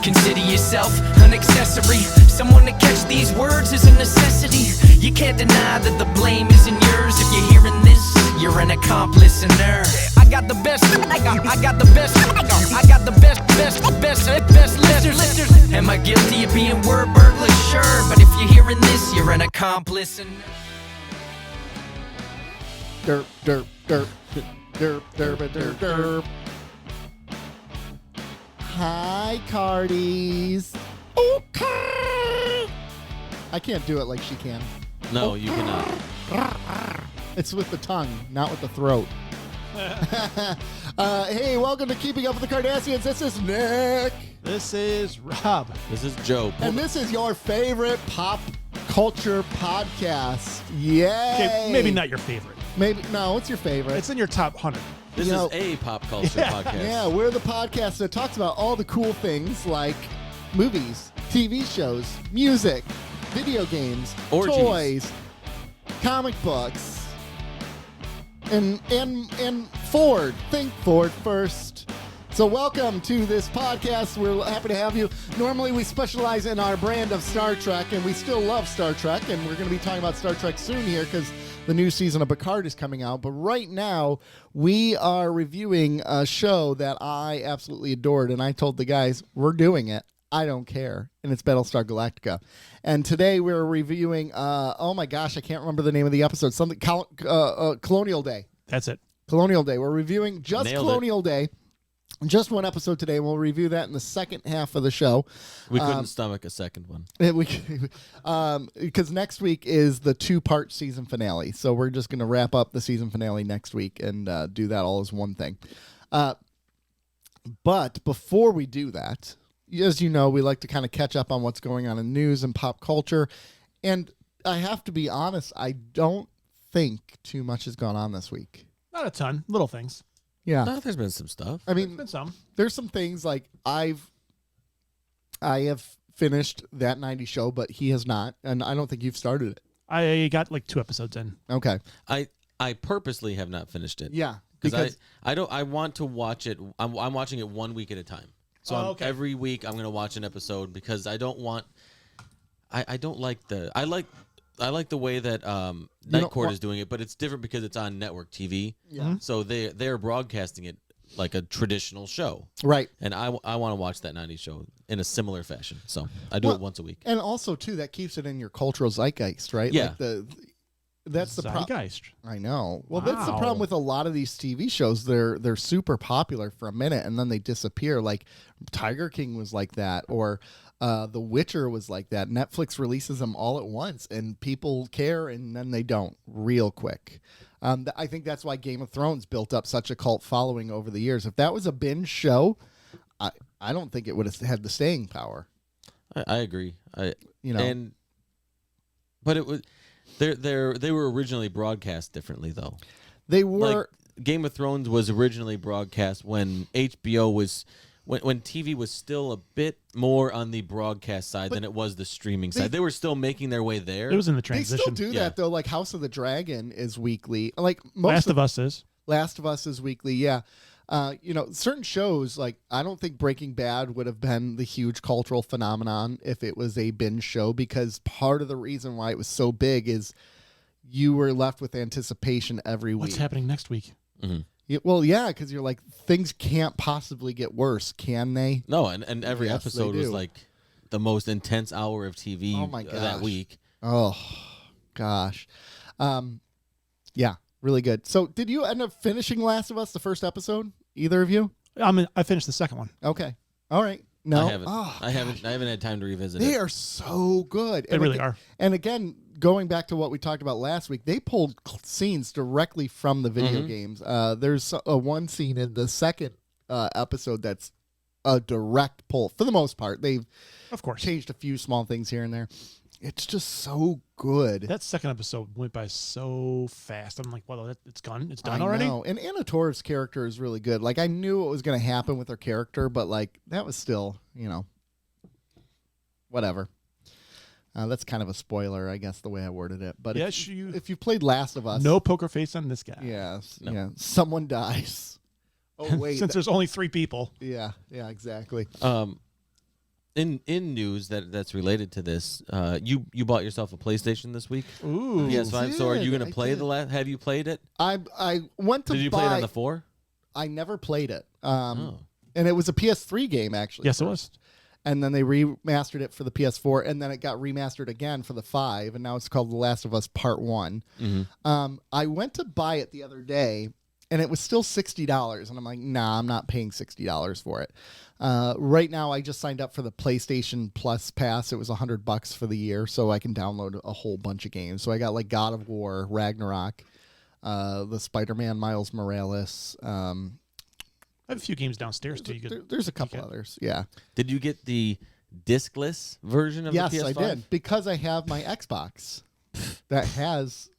Consider yourself an accessory. Someone to catch these words is a necessity. You can't deny that the blame isn't yours. If you're hearing this, you're an accomplice listener. I got the best, I got the best, I got the best listeners. Am I guilty of being word burglar? Sure, but if you're hearing this, you're an accomplice listener. Derp, derp, derp, derp, derp, derp, derp. Hi, Cardies. Okay. I can't do it like she can. No, you cannot. It's with the tongue, not with the throat. Hey, welcome to Keeping Up with the Cardassians. This is Nick. This is Rob. This is Joe. And this is your favorite pop culture podcast. Yay. Okay, maybe not your favorite. Maybe, no, it's your favorite. It's in your top 100. This is a pop culture podcast. Yeah, we're the podcast that talks about all the cool things like movies, TV shows, music, video games, Orgies. toys, comic books, and Ford. Think Ford first. So welcome to this podcast. We're happy to have you. Normally we specialize in our brand of Star Trek, and we still love Star Trek, and we're going to be talking about Star Trek soon here because the new season of Picard is coming out. But right now, we are reviewing a show that I absolutely adored, and I told the guys, we're doing it. I don't care. And it's Battlestar Galactica. And today we're reviewing, oh my gosh, I can't remember the name of the episode. Something Colonial Day. That's it. Colonial Day. We're reviewing just Nailed Colonial Day. Just one episode today, and we'll review that in the second half of the show. We couldn't stomach a second one. Because next week is the 2-part season finale. So we're just going to wrap up the season finale next week and do that all as one thing. But before we do that, as you know, we like to kind of catch up on what's going on in news and pop culture. And I have to be honest, I don't think too much has gone on this week. Not a ton. Little things. Yeah. No, there's been some stuff. I There's mean, been some. there's some things like I have finished that 90s show, but he has not, and I don't think you've started it. I got like 2 episodes in. Okay. I purposely have not finished it. Yeah. Because I want to watch it. I'm watching it 1 week at a time. So every week I'm going to watch an episode because I don't want. I don't like the. I like the way that Night Court is doing it, but it's different because it's on network TV. Yeah. So they're broadcasting it like a traditional show. Right. And I want to watch that 90s show in a similar fashion. So I do it once a week. And also, too, that keeps it in your cultural zeitgeist, right? Yeah. Like that's the problem. Zeitgeist. I know. Well, that's the problem with a lot of these TV shows. They're super popular for a minute, and then they disappear. Like Tiger King was like that, or The Witcher was like that. Netflix releases them all at once, and people care, and then they don't real quick. I think that's why Game of Thrones built up such a cult following over the years. If that was a binge show, I don't think it would have had the staying power. I agree. But it was they were originally broadcast differently though. They were. Like, Game of Thrones was originally broadcast when HBO was. When TV was still a bit more on the broadcast side than it was the streaming side. They were still making their way there. It was in the They transition. still do that though. Like House of the Dragon is weekly. Like Last of Us is. Last of Us is weekly. Yeah. Certain shows like I don't think Breaking Bad would have been the huge cultural phenomenon if it was a binge show, because part of the reason why it was so big is you were left with anticipation every week. What's happening next week? Mm-hmm. Yeah, because you're like, things can't possibly get worse, can they? No, and every Yes, episode they was do. like the most intense hour of TV that week. Oh, gosh. Yeah, really good. So did you end up finishing Last of Us, the first episode? Either of you? I finished the second one. Okay. All right. No? I haven't. Oh, I haven't had time to revisit they it. are so good. They really are. And again, going back to what we talked about last week, they pulled scenes directly from the video games. There's one scene in the second episode that's a direct pull. For the most part, they've Of course. changed a few small things here and there. It's just so good. That second episode went by so fast. I'm like, well, it's gone. It's done I already? know. And Anna Torv's character is really good. Like, I knew what was going to happen with her character, but, like, that was still, whatever. That's kind of a spoiler, I guess, the way I worded it. But Yes, if you played Last of Us. No poker face on this guy. Yes. No. Yeah. Someone dies. Oh, wait. Since there's only 3 people. Yeah, exactly. In news that's related to this, you bought yourself a PlayStation this week. Ooh. PS5. So are you going to play did. the last? Have you played it? I went to Did you buy. play it on the 4? I never played it. Oh. And it was a PS3 game actually. Yes, it was. And then they remastered it for the PS4, and then it got remastered again for the 5, and now it's called The Last of Us Part 1. Mm-hmm. I went to buy it the other day, and it was still $60, and I'm like, nah, I'm not paying $60 for it. Right now, I just signed up for the PlayStation Plus Pass. It was $100 for the year, so I can download a whole bunch of games. So I got like God of War, Ragnarok, the Spider-Man Miles Morales. I have a few games downstairs too. There's a couple others, yeah. Did you get the discless version of Yes, the PS5? I did, because I have my Xbox that has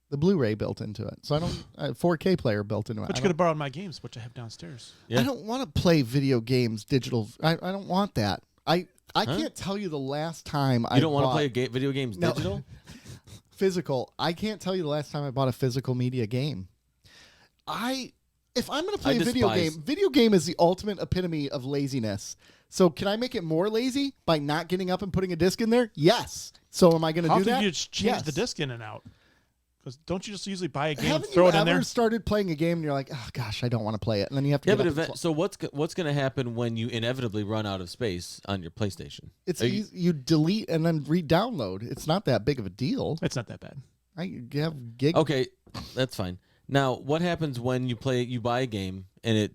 the Blu-ray built into it. So I don't 4K player built into it. But you could have borrowed my games, which I have downstairs. Yeah. I don't want to play video games digital. I don't want that. I can't tell you the last time I You don't want to bought play video games No. digital? physical. I can't tell you the last time I bought a physical media game. If I'm going to play a video game is the ultimate epitome of laziness. So can I make it more lazy by not getting up and putting a disc in there? Yes. So am I going to How do often that? do you just change Yes. the disc in and out? Because don't you just usually buy a game, Haven't throw you it in ever there? started playing a game and you're like, oh gosh, I don't want to play it, and then you have to Yeah, get but up and so what's going to happen when you inevitably run out of space on your PlayStation? It's Are easy. You delete and then re-download. It's not that big of a deal. It's not that bad. I have gig. Okay, that's fine. Now, what happens when you buy a game and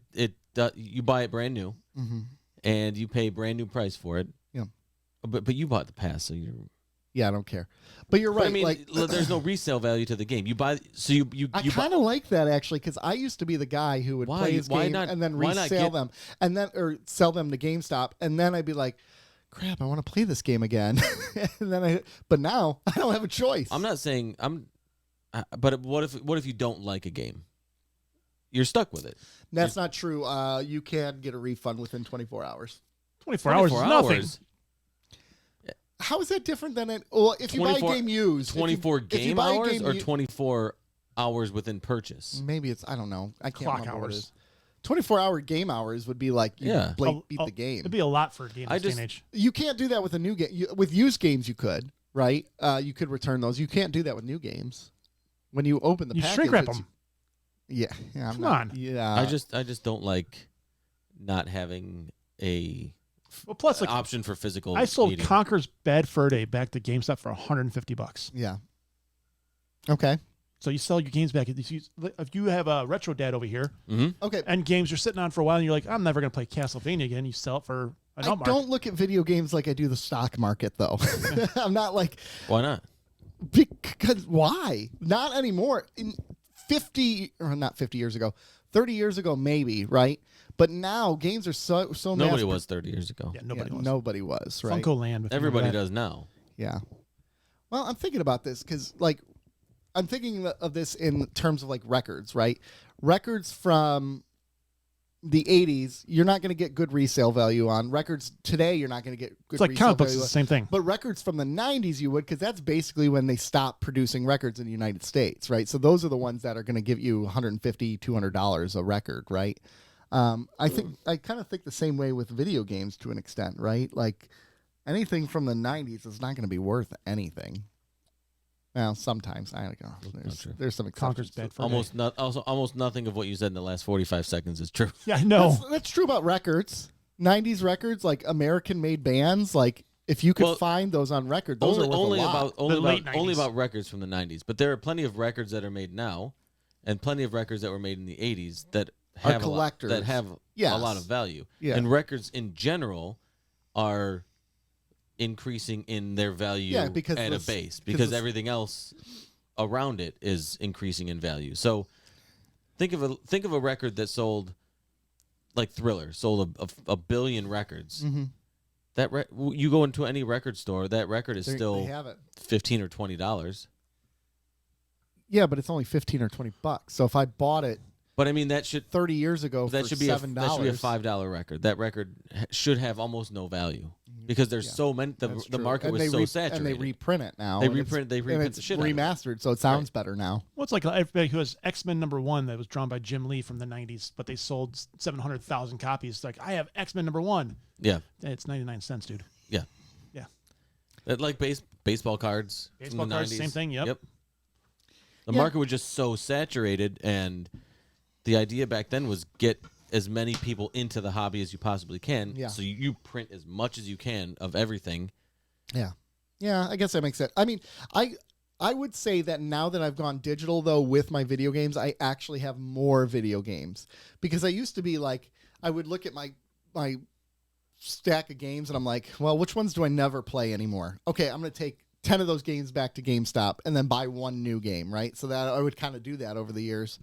you buy it brand new, and you pay brand new price for it? Yeah. But you bought the pass, so you're. Yeah, I don't care. But you're right. But I mean, like, there's no resale value to the game. You buy, so you. I kind of like that actually, because I used to be the guy who would play his game and then resell them, and then or sell them to GameStop, and then I'd be like, "Crap, I want to play this game again." And then but now I don't have a choice. I'm not saying but what if you don't like a game? You're stuck with it. That's not true. You can get a refund within 24 hours. 24 hours is nothing. How is that different than it? Well, if you buy a game used, 24 if you game buy a hours game or 24 hours within purchase? Maybe it's, I don't know. I can't Clock remember what it hours. is. 24-hour game hours would be like you beat the game. It'd be a lot for a game this day and age. You can't do that with a new game. With used games, you could, right? You could return those. You can't do that with new games. When you open the You package, shrink wrap them. Yeah, Come on. Yeah, I just don't like not having a Well, plus, like, option for physical. I sold media. Conker's Bad Fur Day back to GameStop for $150. yeah. Okay, So you sell your games back. If you have a Retro Dad over here, okay. and games are sitting on for a while, and you're like, I'm never going to play Castlevania again. You sell it for an I don't look at video games like I do the stock market, though. I'm not like, Why not? because why? Not anymore. In 50 or not 50 years ago, 30 years ago, maybe, right? But now games are so Nobody was 30 years ago. Yeah, nobody was. Nobody was, right? Funko Land. Everybody does now. Yeah. Well, I'm thinking about this because, like, I'm thinking of this in terms of like records, right? Records from the 80s, you're not going to get good resale value on. Records today, you're not going to get good It's like resale comic books value is the same thing. But records from the 90s, you would, because that's basically when they stopped producing records in the United States, right? So those are the ones that are going to give you $150, $200 a record, right? I kind of think the same way with video games to an extent, right? Like anything from the 90s is not going to be worth anything. Well, sometimes I don't know. There's some Conker's exceptions. Bad Fur Day. Almost nothing of what you said in the last 45 seconds is true. Yeah, I know. That's true about records. 90s records, like American-made bands, like if you could find those on record, those are worth a lot. Only about records from the 90s. But there are plenty of records that are made now, and plenty of records that were made in the 80s that have collectors. a lot of value. Yeah. And records in general are increasing in their value at a base because everything else around it is increasing in value. So think of a record that sold, like Thriller sold a billion records. Mm-hmm. You go into any record store, that record is They still have it. $15 or $20. Yeah, but it's only $15 or $20. So if I bought it, but I mean that should 30 years ago for that should be $7, that should be a $5 record. That record should have almost no value. because there's so many. The true. market And was they so saturated. And they reprint it now. They and reprint and the it's shit out of it. remastered, so it sounds better now. Well, it's like everybody who has X-Men #1 that was drawn by Jim Lee from the 90s, but they sold 700,000 copies. It's like, I have X-Men #1. Yeah. It's 99 cents, dude. Yeah. Yeah. Like baseball cards. Baseball from the cards, 90s. same thing. Yep. The market was just so saturated, and the idea back then was get as many people into the hobby as you possibly can. Yeah. So you print as much as you can of everything. Yeah. Yeah, I guess that makes sense. I mean, I would say that now that I've gone digital, though, with my video games, I actually have more video games. Because I used to be like, I would look at my stack of games, and I'm like, well, which ones do I never play anymore? Okay, I'm going to take 10 of those games back to GameStop and then buy one new game, right? So that I would kind of do that over the years.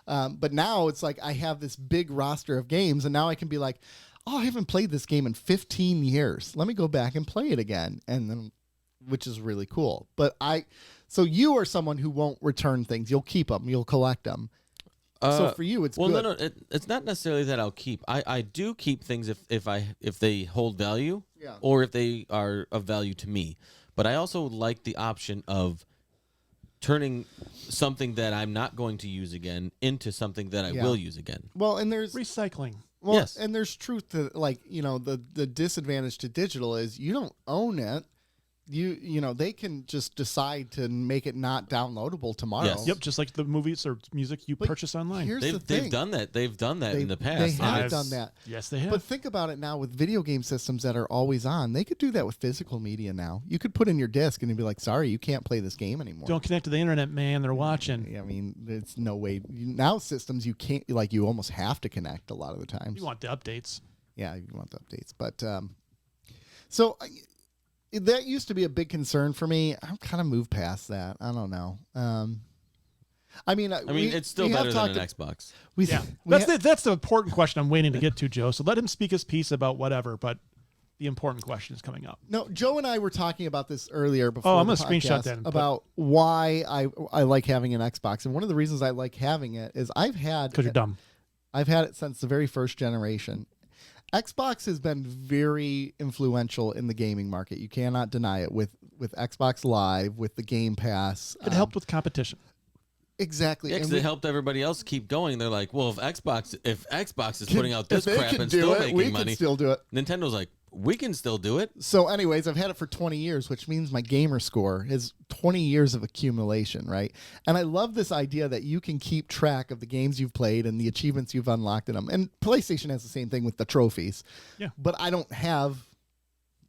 But now it's like I have this big roster of games, and now I can be like, oh, I haven't played this game in 15 years. Let me go back and play it again. And then, which is really cool. But so you are someone who won't return things. You'll keep them. You'll collect them. So for you, it's good. No, it's not necessarily that I'll keep. I do keep things if they hold value, or if they are of value to me. But I also like the option of turning something that I'm not going to use again into something that I will use again. Well, and there's recycling. Well, yes. And there's truth to, like, the disadvantage to digital is you don't own it. They can just decide to make it not downloadable tomorrow. Yes. Yep, just like the movies or music you purchase online. They've done that. They've done that in the past. They have done that. Yes, they have. But think about it now with video game systems that are always on. They could do that with physical media now. You could put in your disc and you'd be like, sorry, you can't play this game anymore. Don't connect to the internet, man. They're watching. I mean, it's no way. Now systems, you can't, like, you almost have to connect a lot of the times. You want the updates. Yeah, you want the updates. But that used to be a big concern for me. I've kind of moved past that. I don't know. I mean, it's still better than an Xbox. That's the important question I'm waiting to get to, Joe. So let him speak his piece about whatever, but the important question is coming up. No, Joe and I were talking about this earlier before. I'm going to screenshot that. About why I like having an Xbox. And one of the reasons I like having it is because you're dumb. I've had it since the very first generation. Xbox has been very influential in the gaming market. You cannot deny it with Xbox Live, with the Game Pass. It helped with competition. Exactly. Yeah, because it helped everybody else keep going. They're like, well, if Xbox is putting out this crap and still making money, we can still do it. Nintendo's like, we can still do it. So anyways, I've had it for 20 years, which means my gamer score is 20 years of accumulation, right? And I love this idea that you can keep track of the games you've played and the achievements you've unlocked in them. And PlayStation has the same thing with the trophies. Yeah. But I don't have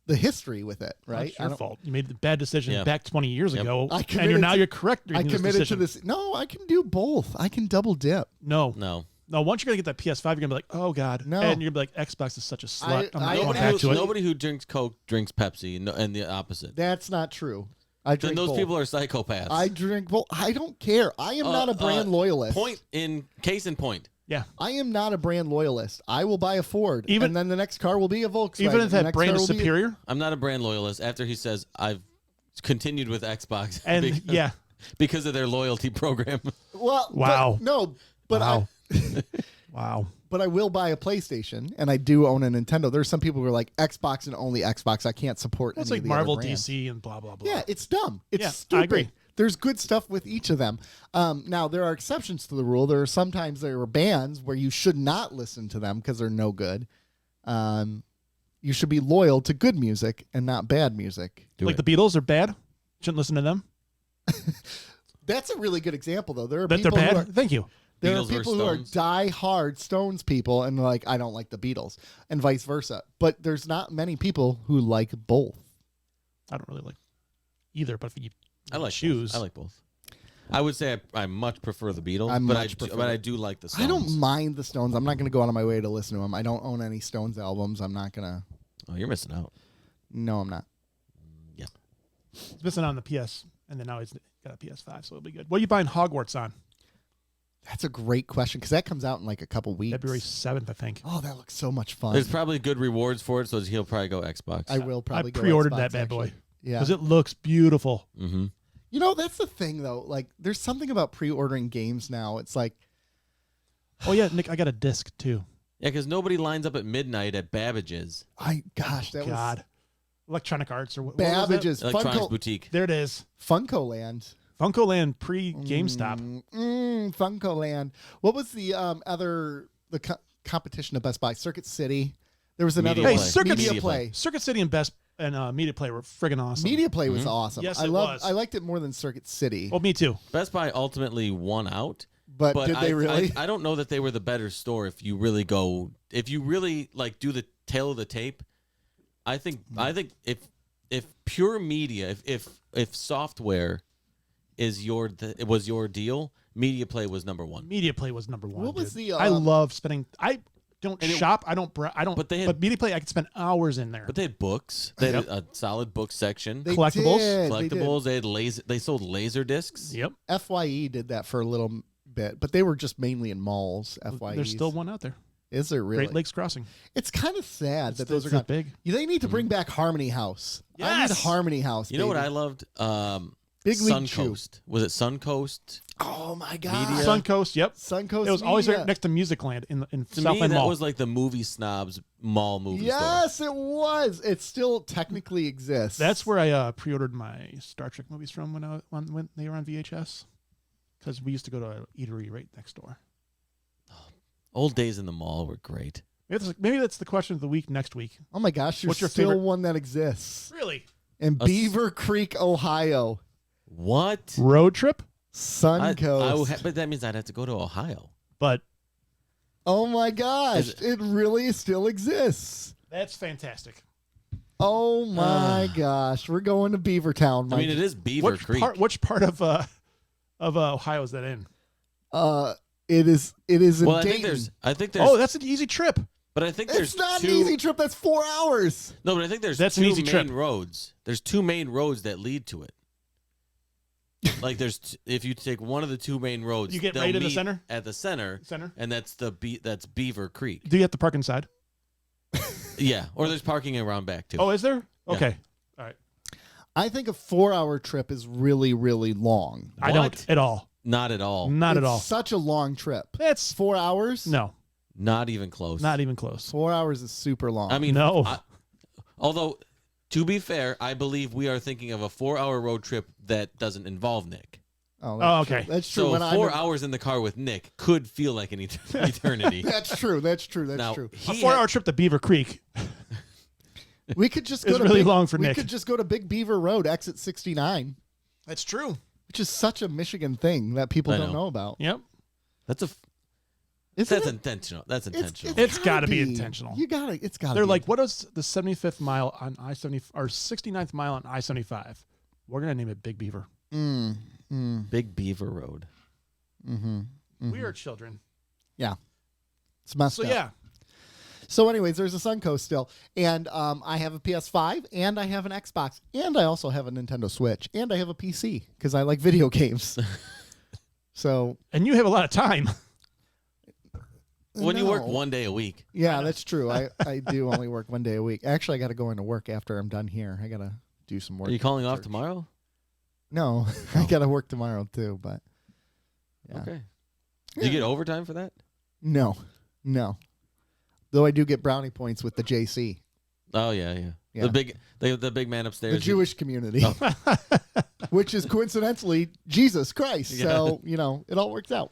the history with it, right? That's your fault. You made the bad decision back 20 years ago, and you're correct. I committed to this. No, I can do both. I can double dip. No. Once you're gonna get that PS5, you're gonna be like, oh god, no. And you're gonna be like, Xbox is such a slut. I'm not going back to it. Nobody who drinks Coke drinks Pepsi, and the opposite. That's not true. Then those people are psychopaths. I drink both. I don't care. I am not a brand loyalist. Case in point. Yeah. I am not a brand loyalist. I will buy a Ford, and then the next car will be a Volkswagen. Even if that brand is superior? I'm not a brand loyalist. After he says, I've continued with Xbox. And because of their loyalty program. Well, wow. Wow. But I will buy a PlayStation, and I do own a Nintendo. There's some people who are like, Xbox and only Xbox. I can't support any it's like of the Marvel, other brands. DC, and blah, blah, blah. Yeah, it's dumb. It's stupid. I agree. There's good stuff with each of them. Now, there are exceptions to the rule. There are bands where you should not listen to them because they're no good. You should be loyal to good music and not bad music. The Beatles are bad? Shouldn't listen to them? That's a really good example, though. There are that people they're bad? who are, Thank you. There Beatles are people who are die-hard Stones people and like, I don't like the Beatles, and vice versa. But there's not many people who like both. I don't really like either, but if you I like choose. Both. I like both. I would say I much prefer the Beatles, but I do like the Stones. I don't mind the Stones. I'm not going to go out of my way to listen to them. I don't own any Stones albums. I'm not going to. Oh, you're missing out. No, I'm not. Yeah. He's missing out on the PS, and then now he's got a PS5, so it'll be good. What are you buying Hogwarts on? That's a great question because that comes out in like a couple weeks. February 7th, I think. Oh, that looks so much fun. There's probably good rewards for it, so he'll probably go Xbox. I will probably go pre-ordered Xbox, that bad actually. boy. Yeah. Because it looks beautiful. Mm-hmm. You know, that's the thing, though. Like, there's something about pre-ordering games now. It's like... Oh, yeah, Nick, I got a disc, too. Yeah, because nobody lines up at midnight at Babbage's. That Electronic Arts or what was it? Babbage's Electronics Boutique. There it is. Funcoland. Funcoland pre-GameStop. Funcoland. What was the competition of Best Buy? Circuit City. There was another Media one. Play. Media Play. Circuit City and Media Play were friggin' awesome. Media Play was awesome. Yes, I it was. I liked it more than Circuit City. Oh, me too. Best Buy ultimately won out. But did they really? I don't know that they were the better store if you really like do the tail of the tape. I think if pure media, if software was your deal, Media Play was number one. Media Play was number one. What was dude. the, I love spending. I don't shop. I don't. But But Media Play, I could spend hours in there. But they had books. They had a solid book section. They Collectibles? did, Collectibles. They had They sold laser discs. Yep. FYE did that for a little bit, but they were just mainly in malls. FYE. There's still one out there. Is there really? Great Lakes Crossing. It's kind of sad that those are It's gone. big. They need to bring back Harmony House. I need Yes! Harmony House. You know what baby. I loved? Big League Chew. Suncoast. Was it Suncoast? Oh my god. Media? Suncoast. Yep. Suncoast. It was always Media. right next to Musicland in To Southland me, that Mall. was like the movie snobs mall movie store. Yes, it was. It still technically exists. That's where I pre-ordered my Star Trek movies from when they were on VHS. Because we used to go to an eatery right next door. Old days in the mall were great. Maybe that's the question of the week next week. Oh my gosh, there's What's your still favorite- one that exists Really? in Beaver Creek, Ohio. What? Road trip? Suncoast. But that means I'd have to go to Ohio. But Oh my gosh, Is it really still exists. that's fantastic. Oh my gosh, we're going to Beavertown. I mean, it is Beaver Creek. Which part of Ohio is that in? It is in well, Dayton. I think there's. Oh, that's an easy trip. But I think there's It's not two. an easy trip. That's 4 hours. No, but I think there's That's two an easy main trip. roads. There's two main roads that lead to it. Like if you take one of the two main roads, You get they'll right in the meet center? At the center, Center? and that's that's Beaver Creek. Do you have to park inside? Yeah, or there's parking around back too. Oh, is there? Yeah. Okay. All right. I think a 4-hour trip is really, really long. I What? don't at all. Not at all. Not at It's all. Such a long trip. That's 4 hours? no, Not even close. not even close. 4 hours is super long. I mean, No. although, to be fair, I believe we are thinking of a 4-hour road trip that doesn't involve Nick. oh, Oh, true. okay. That's true. So When 4 hours in the car with Nick could feel like an eternity. That's true. That's true. That's Now, true. A 4-hour trip to Beaver Creek. We could just It's go to really Big, long for we Nick. could just go to Big Beaver Road, exit 69, That's true. which is such a Michigan thing that people I don't know. know about. Yep. That's Isn't it? intentional. That's intentional. It's gotta be intentional. You gotta. It's gotta. They're be. like, what is the 75th mile on I-70 or 69th mile on I-75? We're gonna name it Big Beaver. Big Beaver Road. We are children. Yeah. It's messed So up. yeah, So, anyways, there's a Suncoast still, and I have a PS5, and I have an Xbox, and I also have a Nintendo Switch, and I have a PC because I like video games. So, and you have a lot of time. When you work no. 1 day a week. Yeah, that's true. I do only work 1 day a week. Actually, I got to go into work after I'm done here. I got to do some work. Are you calling at off church. tomorrow? No, I got to work tomorrow too. But yeah. Okay. Do you get overtime for that? No. Though I do get brownie points with the JC, Oh yeah. Yeah. The big man upstairs. the Jewish community, which is coincidentally Jesus Christ. Yeah. So it all works out.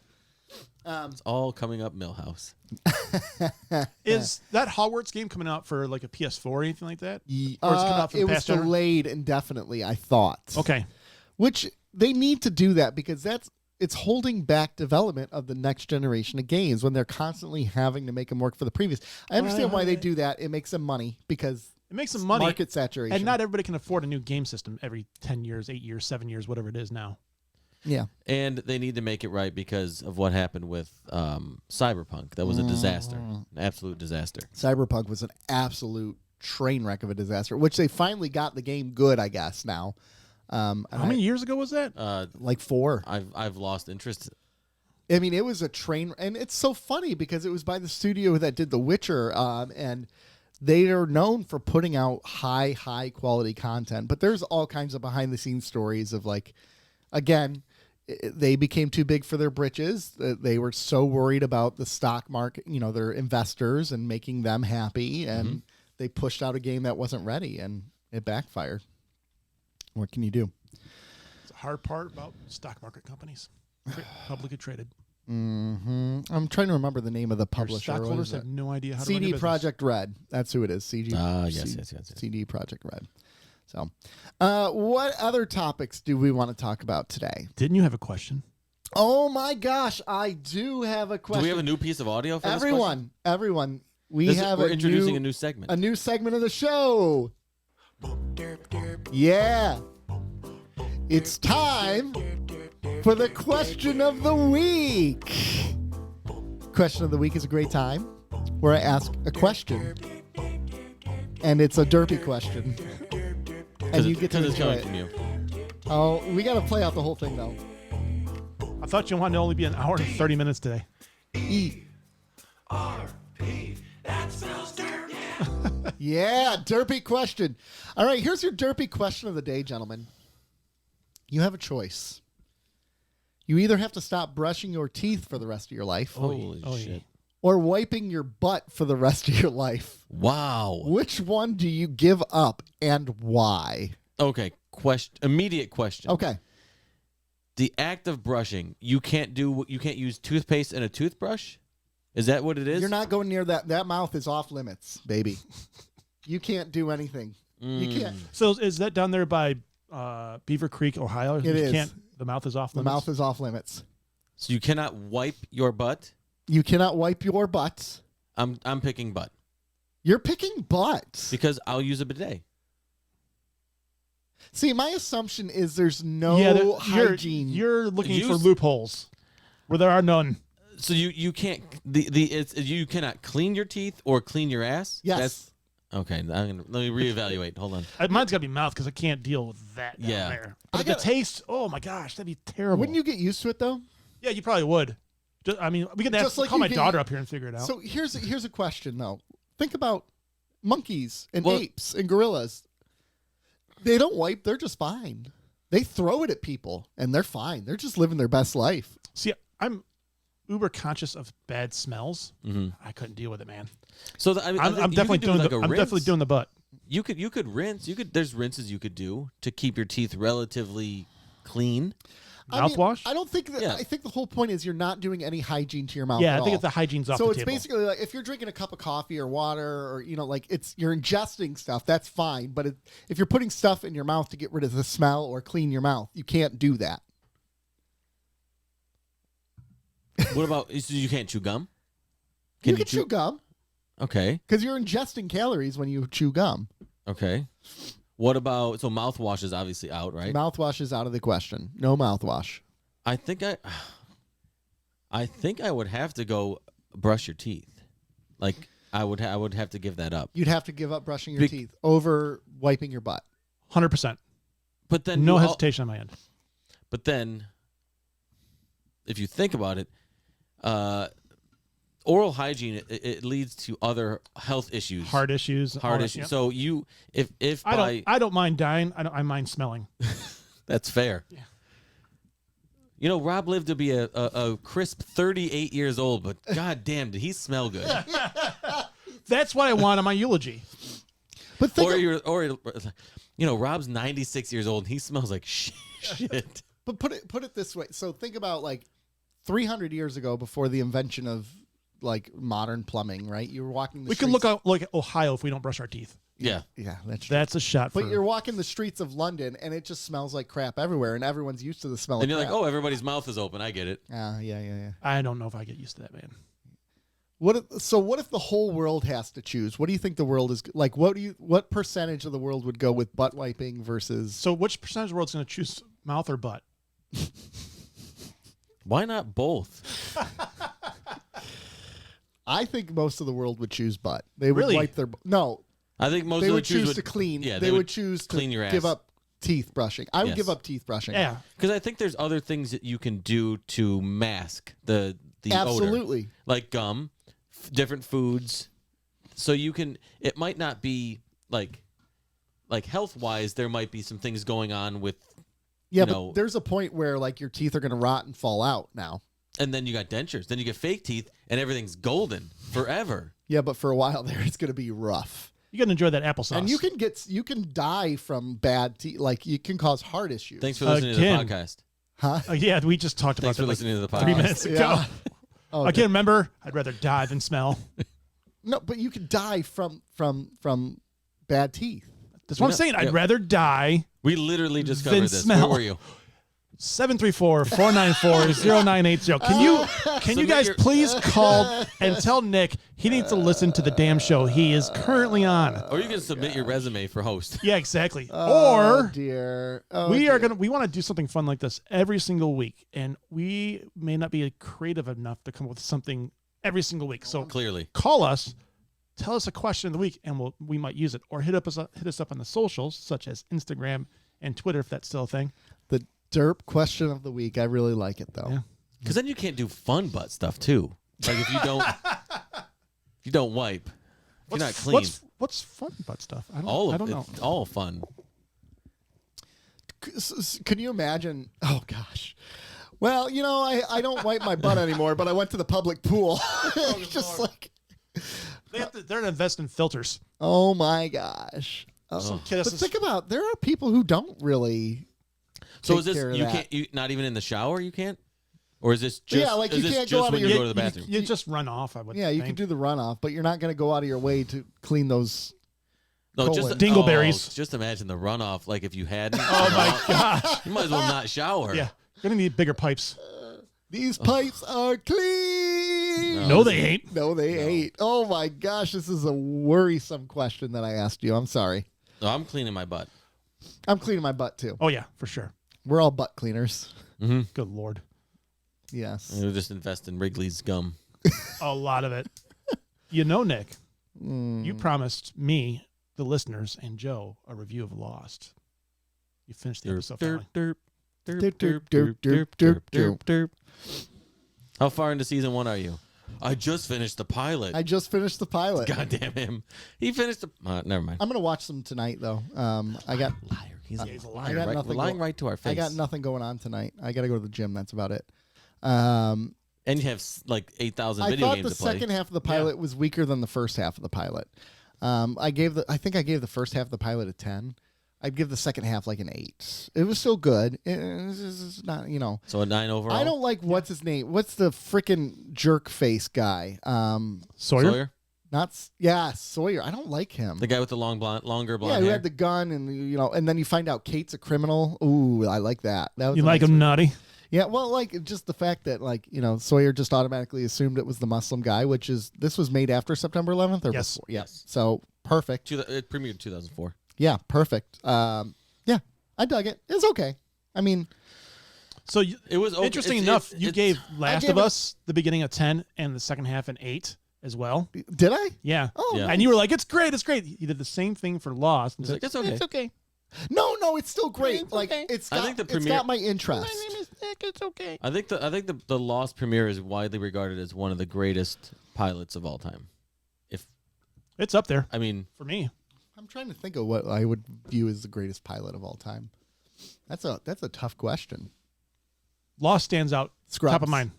It's all coming up Millhouse. Is that Hogwarts game coming out for like a PS4 or anything like that? Or is it coming out for the It was past owner? delayed indefinitely, I thought. Okay. Which they need to do that because it's holding back development of the next generation of games when they're constantly having to make them work for the previous. I understand why they do that. It makes them money because It makes some money. market saturation. And not everybody can afford a new game system every 10 years, 8 years, 7 years, whatever it is now. Yeah. And they need to make it right because of what happened with Cyberpunk. That was a disaster. An absolute disaster. Cyberpunk was an absolute train wreck of a disaster, which they finally got the game good, I guess, now. How many years ago was that? Like 4. I've lost interest. I mean, it was a train, and it's so funny because it was by the studio that did The Witcher, and they are known for putting out high quality content. But there's all kinds of behind the scenes stories of again, they became too big for their britches. They were so worried about the stock market, their investors and making them happy, and they pushed out a game that wasn't ready. And it backfired. What can you do? It's the hard part about stock market companies, publicly traded. I'm trying to remember the name of the Your publisher. What stockholders is it? have no idea how to CD run your business. Projekt Red. That's who it is. Yes. CD Projekt Red. So, what other topics do we want to talk about today? Didn't you have a question? Oh my gosh, I do have a question. Do we have a new piece of audio for everyone? We're introducing a new segment. A new segment of the show. Yeah. It's time for the question of the week. Question of the week is a great time where I ask a question, and it's a derpy question, and you get to it's enjoy coming it. from you. Oh, we got to play out the whole thing though. I thought you wanted to only be an hour and 30 minutes today. Yeah, derpy question. All right, here's your derpy question of the day, gentlemen. You have a choice. You either have to stop brushing your teeth for the rest of your life, Holy shit. or wiping your butt for the rest of your life. Wow. Which one do you give up and why? Okay, immediate question. Okay. The act of brushing, you can't use toothpaste and a toothbrush? Is that what it is? You're not going near that. That mouth is off limits, baby. You can't do anything. You can't. So is that down there by Beaver Creek, Ohio? It You is. Can't, the mouth is off The limits? mouth is off limits. So you cannot wipe your butt? You cannot wipe your butt. I'm picking butt You're picking butt. because I'll use a bidet. See, my assumption is there's no hygiene. You're looking for Use- loopholes where there are none. So you can't you cannot clean your teeth or clean your ass? Yes. Okay, let me reevaluate. Hold on. Mine's got to be mouth because I can't deal with that down Yeah. there. But the taste, oh my gosh, that'd be terrible. Wouldn't you get used to it though? Yeah, you probably would. I mean, we could Just like call you my get- daughter up here and figure it out. So here's a question though. Think about monkeys and Well- apes and gorillas. They don't wipe, they're just fine. They throw it at people and they're fine. They're just living their best life. See, I'm uber conscious of bad smells. Mm-hmm. I couldn't deal with it, man. So I'm definitely doing the butt. You could rinse. There's rinses you could do to keep your teeth relatively clean. Mouthwash? I don't think that. Yeah. I think the whole point is you're not doing any hygiene to your mouth. Yeah, at I think all. it's the hygiene's off So the it's table. basically like if you're drinking a cup of coffee or water, or like you're ingesting stuff. That's fine. But if you're putting stuff in your mouth to get rid of the smell or clean your mouth, you can't do that. What about so you can't chew gum? You can chew gum Okay. because you're ingesting calories when you chew gum. Okay. What about mouthwash is obviously out, right? Mouthwash is out of the question. No mouthwash. I think I would have to go brush your teeth. Like I would have to give that up. You'd have to give up brushing your teeth over wiping your butt. 100%. But then No hesitation on my end. But then, if you think about it, oral hygiene it leads to other health issues, Heart issues. all heart that, issues. yep. So if I don't mind dying. I mind smelling. that's fair. Yeah. You know, Rob lived to be a crisp 38 years old, but god damn, did he smell good? That's what I want on my eulogy. But think Rob's 96 years old and he smells like shit. But put it this way. So think about like 300 years ago, before the invention of like modern plumbing, right? You were walking the We streets. could look like Ohio if we don't brush our teeth. Yeah. Yeah, that's true. That's a shot for But you're walking the streets of London and it just smells like crap everywhere, and everyone's used to the smell And of you're crap. like, oh, everybody's mouth is open. I get it. Yeah. I don't know if I get used to that, man. What if the whole world has to choose? What do you think the world is like? What percentage of the world would go with butt wiping versus? So which percentage of the world's going to choose mouth or butt? Why not both? I think most of the world would choose butt. They would Really? wipe their no. I think most They of the would choose to clean. Yeah, they would choose to clean your ass. give up teeth brushing. I would Yes. give up teeth brushing. Yeah. Because I think there's other things that you can do to mask the odor. Absolutely. Like gum, different foods. So you can. It might not be like health wise. There might be some things going on with. Yeah, you but know, there's a point where like your teeth are going to rot and fall out now. and then you got dentures. Then you get fake teeth, and everything's golden forever. Yeah, but for a while there, it's going to be rough. You gotta enjoy that applesauce. And you can die from bad tea. Like you can cause heart issues. Thanks for listening to the podcast. Huh? Yeah, we just talked Thanks about for that listening to the podcast. 3 minutes ago. Yeah. Oh, Again, remember, I'd rather die than smell. no, but you could die from bad teeth. That's what I'm saying. I'd rather die. We literally just Then covered this. smell. Where were you? 734-494-0980. Can you guys please call and tell Nick he needs to listen to the damn show he is currently on? Or you can submit your resume for host. Yeah, exactly. Oh, Or dear. we want to do something fun like this every single week, and we may not be creative enough to come up with something every single week. So Clearly. call us, tell us a question of the week, and we might use it. Or hit us up on the socials, such as Instagram and Twitter, if that's still a thing. The DERP question of the week. I really like it though. Yeah. Because then you can't do fun butt stuff too. Like if you don't wipe, if you're not clean. What's fun butt stuff? I don't know. It's all fun. Can you imagine? Oh gosh. Well, I don't wipe my butt anymore, but I went to the public pool. It's just like, They're investing in filters. oh my gosh. Some kid But has to think about, there are people who don't really. So take is this care of you that. can't you not even in the shower you can't? Or is this just Yeah, like is you this can't just go out when of you your- go to the bathroom? You just run off. I would. Yeah, you think. can do the runoff, but you're not going to go out of your way to clean those. No, just colon. Dingleberries. Just imagine the runoff. Like if you had. Oh my gosh. You might as well not shower. Yeah, you're gonna need bigger pipes. These pipes are clean. No, they ain't. No, they ain't. Oh my gosh, this is a worrisome question that I asked you. I'm sorry. No, I'm cleaning my butt. I'm cleaning my butt too. Oh yeah, for sure. We're all butt cleaners. Good Lord, Yes. We'll just invest in Wrigley's gum. a lot of it. Nick, you promised me, the listeners, and Joe a review of Lost. You finished the episode. finally. Derp, derp, derp, derp, derp, derp. How far into season 1 are you? I just finished the pilot. I just finished the pilot. God damn him. He finished the. Never mind. I'm gonna watch them tonight though. I got Liar. He's a I liar. got Right, nothing lying go- right to our face. I got nothing going on tonight. I got to go to the gym. That's about it. And you have like 8,000 I video thought games the to play. second half of the pilot was weaker than the first half of the pilot. I think I gave the first half of the pilot a 10. I'd give the second half like an 8. It was still good. It's not, So a 9 overall. I don't like what's his name. What's the freaking jerk face guy? Sawyer? Sawyer. I don't like him. The guy with the longer blonde Yeah, who hair. had the gun and and then you find out Kate's a criminal. Ooh, I like that. That was You a like nice him naughty? Yeah, well, like just the fact that Sawyer just automatically assumed it was the Muslim guy, this was made after September 11th or Yes. before? Yes. So perfect. It premiered in 2004. Yeah, perfect. Yeah, I dug it. It's okay. I mean, So It was okay. interesting It's- enough. it's- You it's- gave Last gave of it- Us the beginning a 10 and the second half an 8 as well. did I? Yeah. Oh, Yeah. And you were like, "It's great, it's great." You did the same thing for Lost. And He's like, "It's okay." It's okay. No, it's still great. It's like okay. it's I got, think the it's premiere- got my interest. is Nick. It's okay. I think the Lost premiere is widely regarded as one of the greatest pilots of all time. It's up there I mean, for me. I'm trying to think of what I would view as the greatest pilot of all time. That's a tough question. Lost stands out. Scrubs. Top of mind.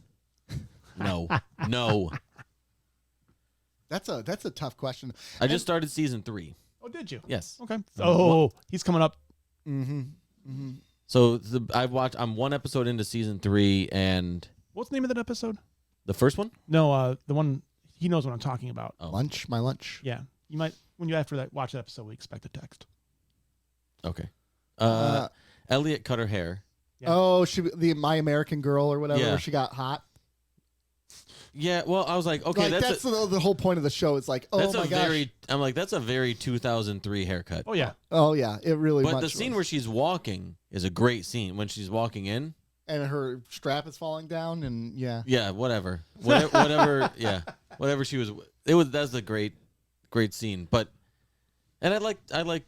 no. That's a tough question. I just started season 3. Oh, did you? Yes. Okay. Oh, he's coming up. So I'm one episode into season 3, and What's the name of that episode? the first one. No, the one he knows what I'm talking about. Oh. My lunch. Yeah. You might when you watch that episode, we expect a text. Okay. Elliot cut her hair. Yeah. Oh, the My American Girl or whatever, Yeah. where she got hot. Yeah. Well, I was like, okay, Like, that's the whole point of the show. It's like, oh that's my a gosh. I'm like, that's a very 2003 haircut. Oh yeah. Oh yeah, it really. But much the scene was. where she's walking is a great scene. When she's walking in. and her strap is falling down, and yeah. Yeah, whatever. Whatever. Yeah, whatever she was. That's a great scene. But, and I like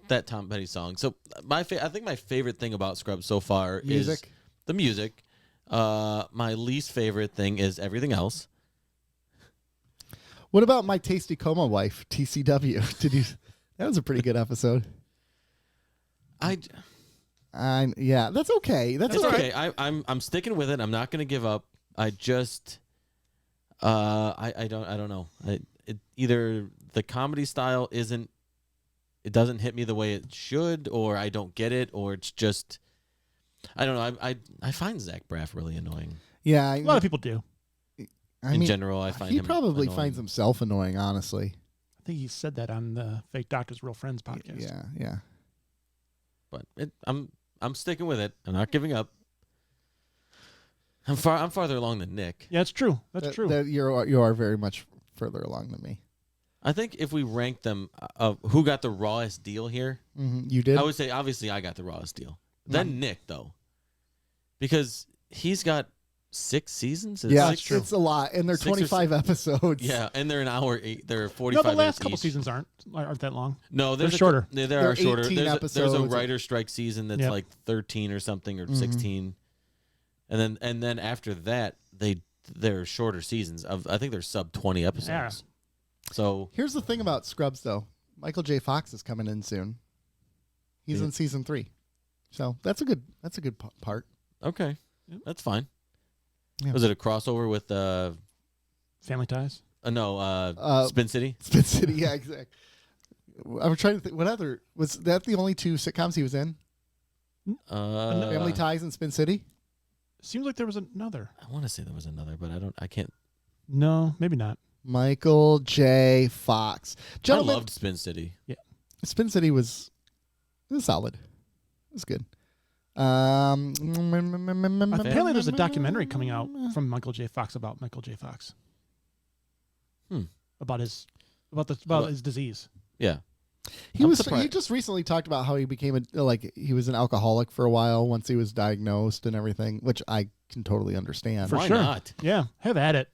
that Tom Petty song. So I think my favorite thing about Scrubs so far is Music. the music. My least favorite thing is everything else. What about My Tasty Coma Wife, TCW? Did you? That was a pretty good episode. Yeah, that's okay. That's It's okay. okay. I'm sticking with it. I'm not going to give up. I just I don't know. Either the comedy style isn't it doesn't hit me the way it should, or I don't get it, or it's just I don't know. I find Zach Braff really annoying. Yeah, A lot of people do. In general, I find he him probably annoying. finds himself annoying. Honestly. I think he said that on the Fake Doctors Real Friends podcast. Yeah. But I'm sticking with it. I'm not giving up. I'm farther along than Nick. Yeah, it's true. That's true. You are very much further along than me. I think if we rank them, who got the rawest deal here, You did. I would say obviously I got the rawest deal. Then Nick though, because he's got 6 seasons. Yeah, It's it's a lot, and they're 25 episodes. Yeah, and they're an hour. They're 45 No, the last minutes couple each. seasons aren't that long. No, They're shorter. There are shorter. 18 There's a episodes. writer strike season that's like 13 or something or 16, and then after that they're shorter seasons of I think they're sub 20 episodes. Yeah. So Here's the thing about Scrubs, though. Michael J. Fox is coming in soon. He's in season 3, so that's a good part. okay, Yep. that's fine. Yeah. Was it a crossover with Family Ties. Spin City? Spin City, yeah, exactly. I'm trying to think. What other was that? The only 2 sitcoms he was in? Family Ties and Spin City. Seems like there was another. I want to say there was another, but I can't. No, maybe not. Michael J. Fox. Gentlemen, I loved Spin City. Spin City was solid. It was good. Apparently, there's a documentary coming out from Michael J. Fox about Michael J. Fox. About his disease. Yeah. He surprised. just recently talked about how he became he was an alcoholic for a while once he was diagnosed and everything, which I can totally understand. For Why sure. not? Yeah, have at it.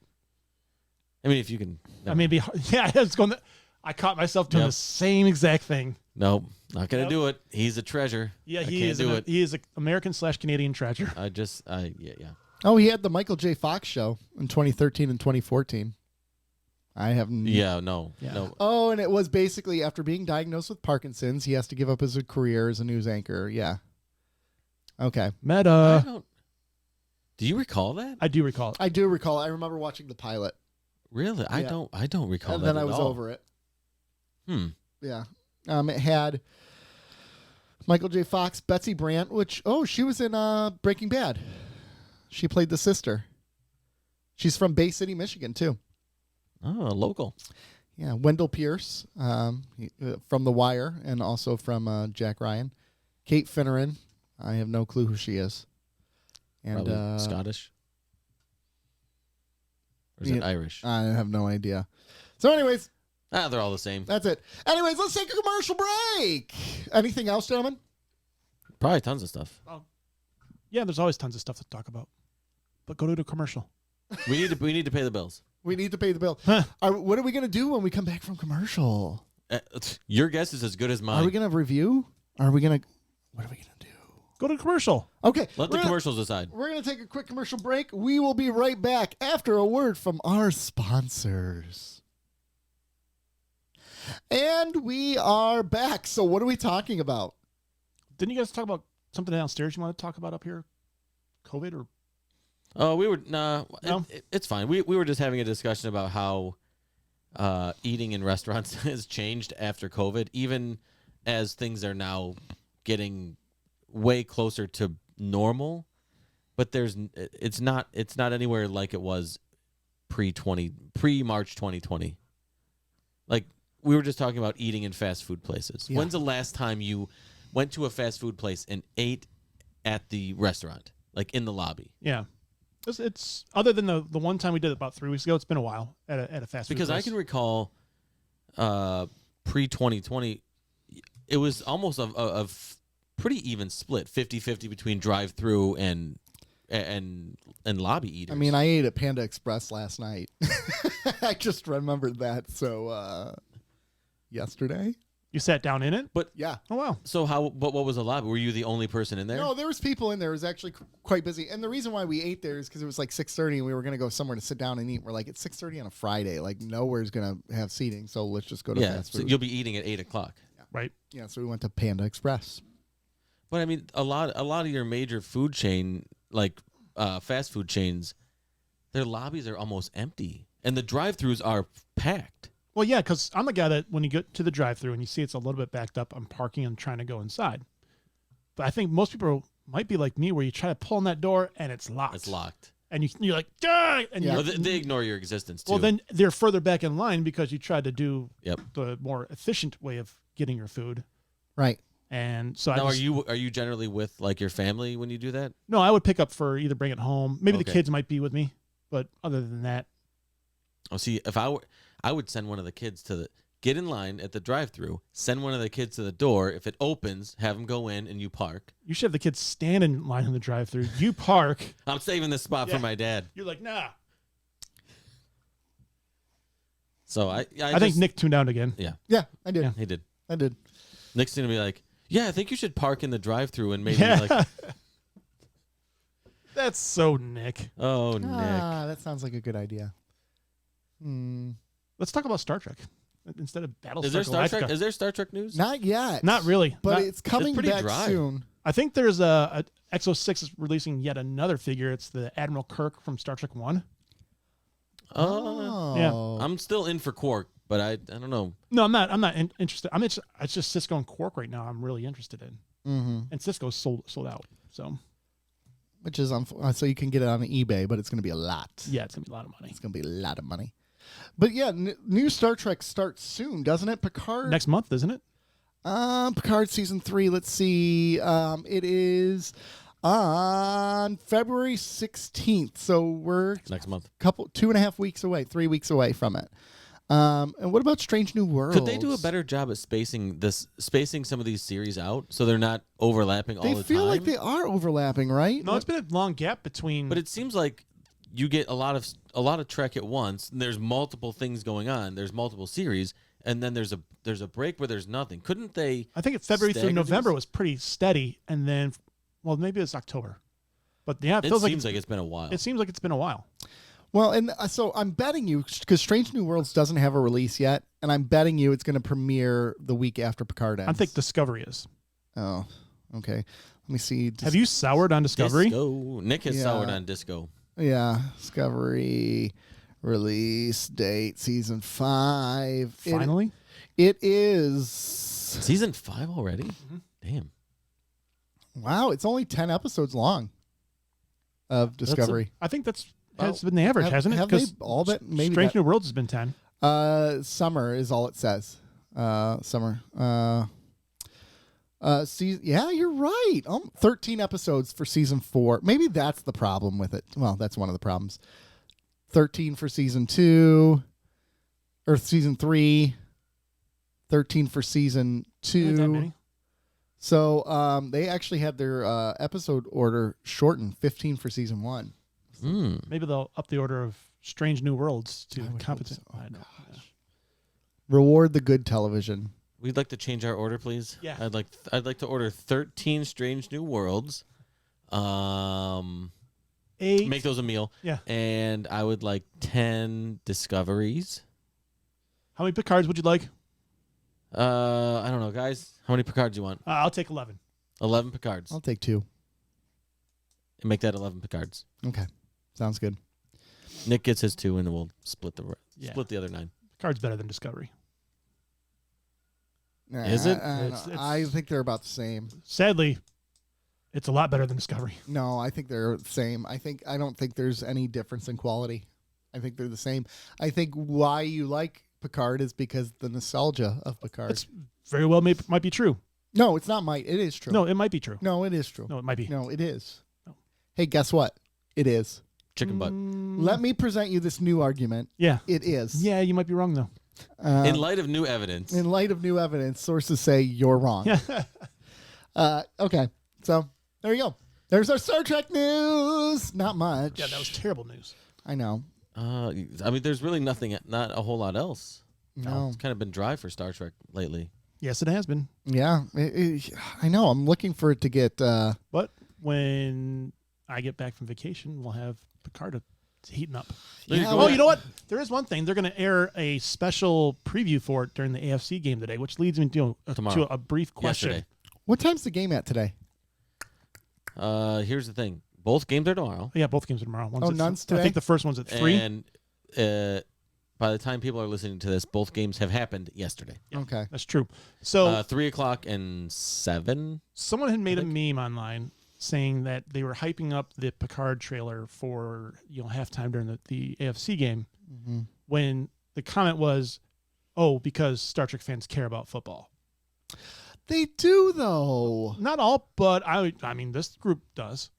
I mean, if you can. No. I mean, it's going. I caught myself doing Yep. the same exact thing. Nope, not gonna do it. He's a treasure. Yeah, I he can't is. do it. He is an American/Canadian treasure. Yeah. Oh, he had the Michael J. Fox show in 2013 and 2014. I have No. Oh, and it was basically after being diagnosed with Parkinson's, he has to give up his career as a news anchor. Yeah. Okay. Meta. Do you recall that? I do recall it. I do recall. I remember watching the pilot. Really? I Yeah. don't recall And that then I at was all. over it. Yeah. It had Michael J. Fox, Betsy Brandt, she was in Breaking Bad. She played the sister. She's from Bay City, Michigan, too. Oh, local. Yeah, Wendell Pierce from The Wire and also from Jack Ryan. Kate Finneran. I have no clue who she is. And Probably Scottish. Or is it Irish? I have no idea. So anyways, They're all the same. that's it. Anyways, let's take a commercial break. Anything else, gentlemen? Probably tons of stuff. Yeah, there's always tons of stuff to talk about. But go to the commercial. We need to pay the bills. We need to pay the bill. What are we going to do when we come back from commercial? Your guess is as good as mine. Are we going to review? What are we going to do? Go to the commercial. Okay. Let the commercials decide. We're going to take a quick commercial break. We will be right back after a word from our sponsors. And we are back. So what are we talking about? Didn't you guys talk about something downstairs you want to talk about up here? COVID or? Oh, we were No? it's fine. We were just having a discussion about how eating in restaurants has changed after COVID, even as things are now getting way closer to normal. But it's not anywhere like it was pre-March 2020. Like we were just talking about eating in fast food places. Yeah. When's the last time you went to a fast food place and ate at the restaurant, like in the lobby? Yeah. It's other than the one time we did it about 3 weeks ago. It's been a while at a fast food Because place. I can recall pre-2020, it was almost a pretty even split, 50-50 between drive-through and lobby eaters. I mean, I ate at Panda Express last night. I just remembered that. So yesterday? You sat down in it? But Yeah. Oh, wow. so what was the lobby? Were you the only person in there? No, there was people in there. It was actually quite busy. And the reason why we ate there is because it was like 6:30 and we were going to go somewhere to sit down and eat. We're like, it's 6:30 on a Friday. Like, nowhere's going to have seating. So let's just go to Yeah, fast so food. you'll be eating at 8 o'clock. Right. Yeah, so we went to Panda Express. But I mean, a lot of your major food chain, like fast food chains, their lobbies are almost empty, and the drive-throughs are packed. Well, yeah, because I'm the guy that when you get to the drive-thru and you see it's a little bit backed up, I'm parking and trying to go inside. But I think most people might be like me, where you try to pull on that door and it's locked. It's locked. And you're like, "Gah!" And Yeah. Well, they ignore your existence too. well, then they're further back in line because you tried to do Yep. the more efficient way of getting your food. Right. And so Now, I just, are you generally with like your family when you do that? no, I would pick up for either bring it home. Maybe the Okay. kids might be with me, but other than that, Oh, see, if I would send one of the kids to get in line at the drive-thru, send one of the kids to the door. If it opens, have them go in and you park. you should have the kids stand in line in the drive-thru. You park. I'm saving this spot Yeah. for my dad. You're like, nah. So I I think Nick tuned out again. Yeah, Yeah, I did. Yeah. he did. I did. Nick's gonna be like, yeah, I think you should park in the drive-thru and maybe Yeah. like, That's so Nick. oh, Nick. That sounds like a good idea. Let's talk about Star Trek instead of Battlestar Is there Star Galactica. Trek? Is there Star Trek news? Not yet. Not really. But Not- it's coming pretty back dry. soon. I think there's a Exo-6 is releasing yet another figure. It's the Admiral Kirk from Star Trek 1. Oh. Yeah. I'm still in for Quark, but I don't know. No, I'm not interested. It's just Cisco and Quark right now I'm really interested in. Mm-hmm. And Cisco's sold out. So, Which is so you can get it on eBay, but it's going to be a lot. yeah, it's going to be a lot of money. It's going to be a lot of money. But yeah, new Star Trek starts soon, doesn't it? Picard. Next month, isn't it? Picard season 3. Let's see. It is on February 16th. So we're Next month. 2.5 weeks away, 3 weeks away from it. And what about Strange New Worlds? Could they do a better job at spacing some of these series out so they're not overlapping all the time? They feel like they are overlapping, right? No, it's been a long gap between. But it seems like you get a lot of Trek at once. And there's multiple things going on. There's multiple series, and then there's a break where there's nothing. Couldn't they? I think February through stagger November these? was pretty steady, and then, well, maybe it's October. But yeah, it It feels seems like like it's been a while. it seems like it's been a while. Well, and so I'm betting you, because Strange New Worlds doesn't have a release yet, and I'm betting you it's going to premiere the week after Picard ends. I think Discovery is. Oh, okay. Let me see. Have you soured on Discovery? Disco. Nick has Yeah. soured on Disco. Yeah, Discovery release date season 5. Finally, It is. Season 5 already? Mm-hmm. Damn. Wow, it's only 10 episodes long of Discovery. I think that's Well, has been the average, hasn't it? Have they 'Cause all but maybe Strange New Worlds has been 10. summer is all it says. Summer. Yeah, you're right. 13 episodes for season 4. Maybe that's the problem with it. Well, that's one of the problems. 13 for season 2 or season 3. 13 for season 2. Not that many. So they actually had their episode order shortened. 15 for season 1. Maybe they'll up the order of Strange New Worlds to I would hope compensate. so. Oh, I know. Yeah. Reward the good television. We'd like to change our order, please. Yeah. I'd like to order 13 Strange New Worlds. 8. Make those a meal. Yeah. And I would like 10 Discoveries. How many Picards would you like? I don't know, guys. How many Picards you want? I'll take 11. 11 Picards. I'll take 2. And make that 11 Picards. Okay. Sounds good. Nick gets his 2, and then we'll split Yeah. the other 9. Picard's better than Discovery. Is it? I think they're about the same. Sadly, it's a lot better than Discovery. No, I think they're the same. I don't think there's any difference in quality. I think they're the same. I think why you like Picard is because the nostalgia of Picard. It's very well might be true. No, it's not might. It is true. No, it might be true. No, it is true. No, it might be. No, it is. No. Hey, guess what? It is. Chicken butt. Let me present you this new argument. Yeah. It is. Yeah, you might be wrong, though. In light of new evidence. In light of new evidence, sources say you're wrong. Okay, so there you go. There's our Star Trek news. Not much. Yeah, that was terrible news. I know. I mean, there's really not a whole lot else. No. It's kind of been dry for Star Trek lately. Yes, it has been. Yeah, I know. I'm looking for it to get. But when I get back from vacation, we'll have Picard heating up. Yeah, Oh, you know what? There is one thing. They're going to air a special preview for it during the AFC game today, which leads me to a brief question. Yesterday. What time's the game at today? Here's the thing. Both games are tomorrow. Yeah, both games are tomorrow. One's Oh, at none's I today? think the first one's at 3. And by the time people are listening to this, both games have happened yesterday. Okay. That's true. So 3 o'clock and 7. someone had made a meme online saying that they were hyping up the Picard trailer for halftime during the AFC game, when the comment was, "Oh, because Star Trek fans care about football." They do, though. Not all, but I mean, this group does.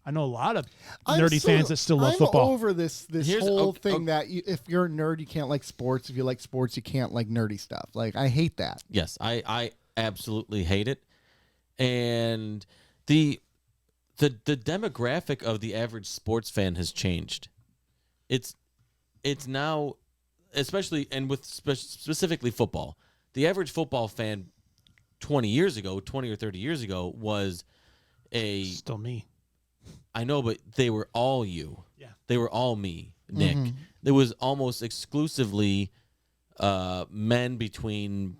I know a lot of I'm nerdy fans that still love football. I'm over this whole thing that if you're a nerd, you can't like sports. If you like sports, you can't like nerdy stuff. Like, I hate that. Yes, I absolutely hate it. And the demographic of the average sports fan has changed. It's now, especially and with specifically football, the average football fan 20 or 30 years ago was still me. I know, but they were all you. Yeah. They were all me, Nick. There was almost exclusively men between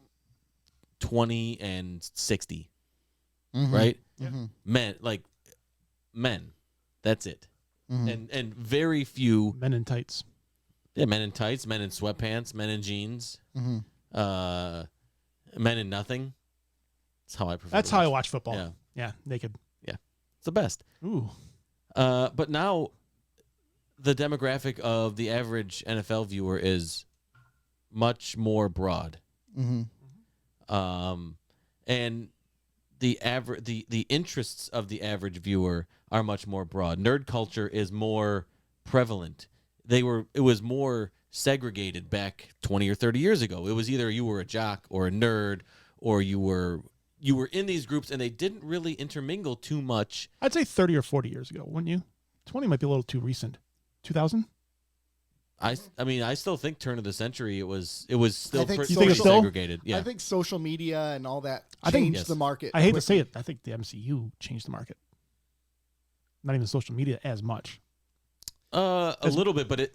20 and 60. Right? Men. That's it. And very few Men in tights. Yeah, men in tights, men in sweatpants, men in jeans, men in nothing. That's how I prefer. That's how I watch football. Yeah. Yeah, naked. Yeah, it's the best. Ooh. But now the demographic of the average NFL viewer is much more broad. And the interests of the average viewer are much more broad. Nerd culture is more prevalent. It was more segregated back 20 or 30 years ago. It was either you were a jock or a nerd, or you were in these groups, and they didn't really intermingle too much. I'd say 30 or 40 years ago, wouldn't you? 20 might be a little too recent. 2000? I mean, I still think turn of the century it was still pretty social- segregated. Yeah, I think social media and all that I think- changed Yes. the market. I hate to quickly. say it. I think the MCU changed the market. Not even social media as much. a little bit, but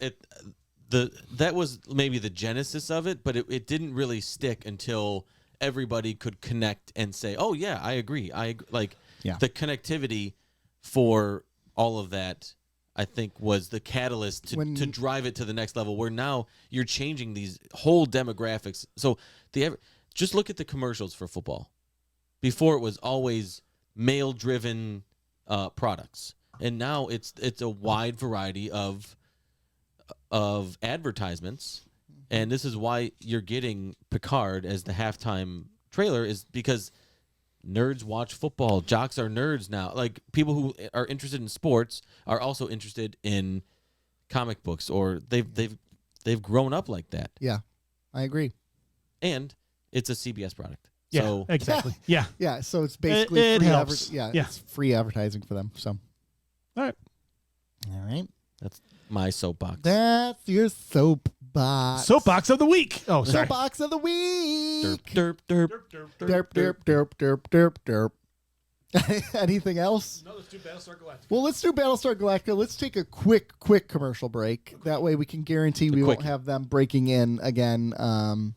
that was maybe the genesis of it, but it didn't really stick until everybody could connect and say, "Oh yeah, I agree." The connectivity for all of that, I think, was the catalyst to drive it to the next level. Where now you're changing these whole demographics. So just look at the commercials for football. Before it was always male-driven products, and now it's a wide variety of advertisements. And this is why you're getting Picard as the halftime trailer, is because nerds watch football. Jocks are nerds now. Like, people who are interested in sports are also interested in comic books, or they've grown up like that. Yeah, I agree. And it's a CBS product. Yeah, So exactly. Yeah. Yeah, so it's basically It free helps. yeah, Yeah. it's free advertising for them. So, All right. that's my soapbox. that's your soapbox. Soapbox of the week. Oh, sorry. Soapbox of the week. Derp, derp, derp. Derp, derp, derp, derp, derp, derp. Anything else? No, let's do Battlestar Galactica. Well, let's do Battlestar Galactica. Let's take a quick commercial break. That way we can guarantee we won't quickie. have them breaking in again on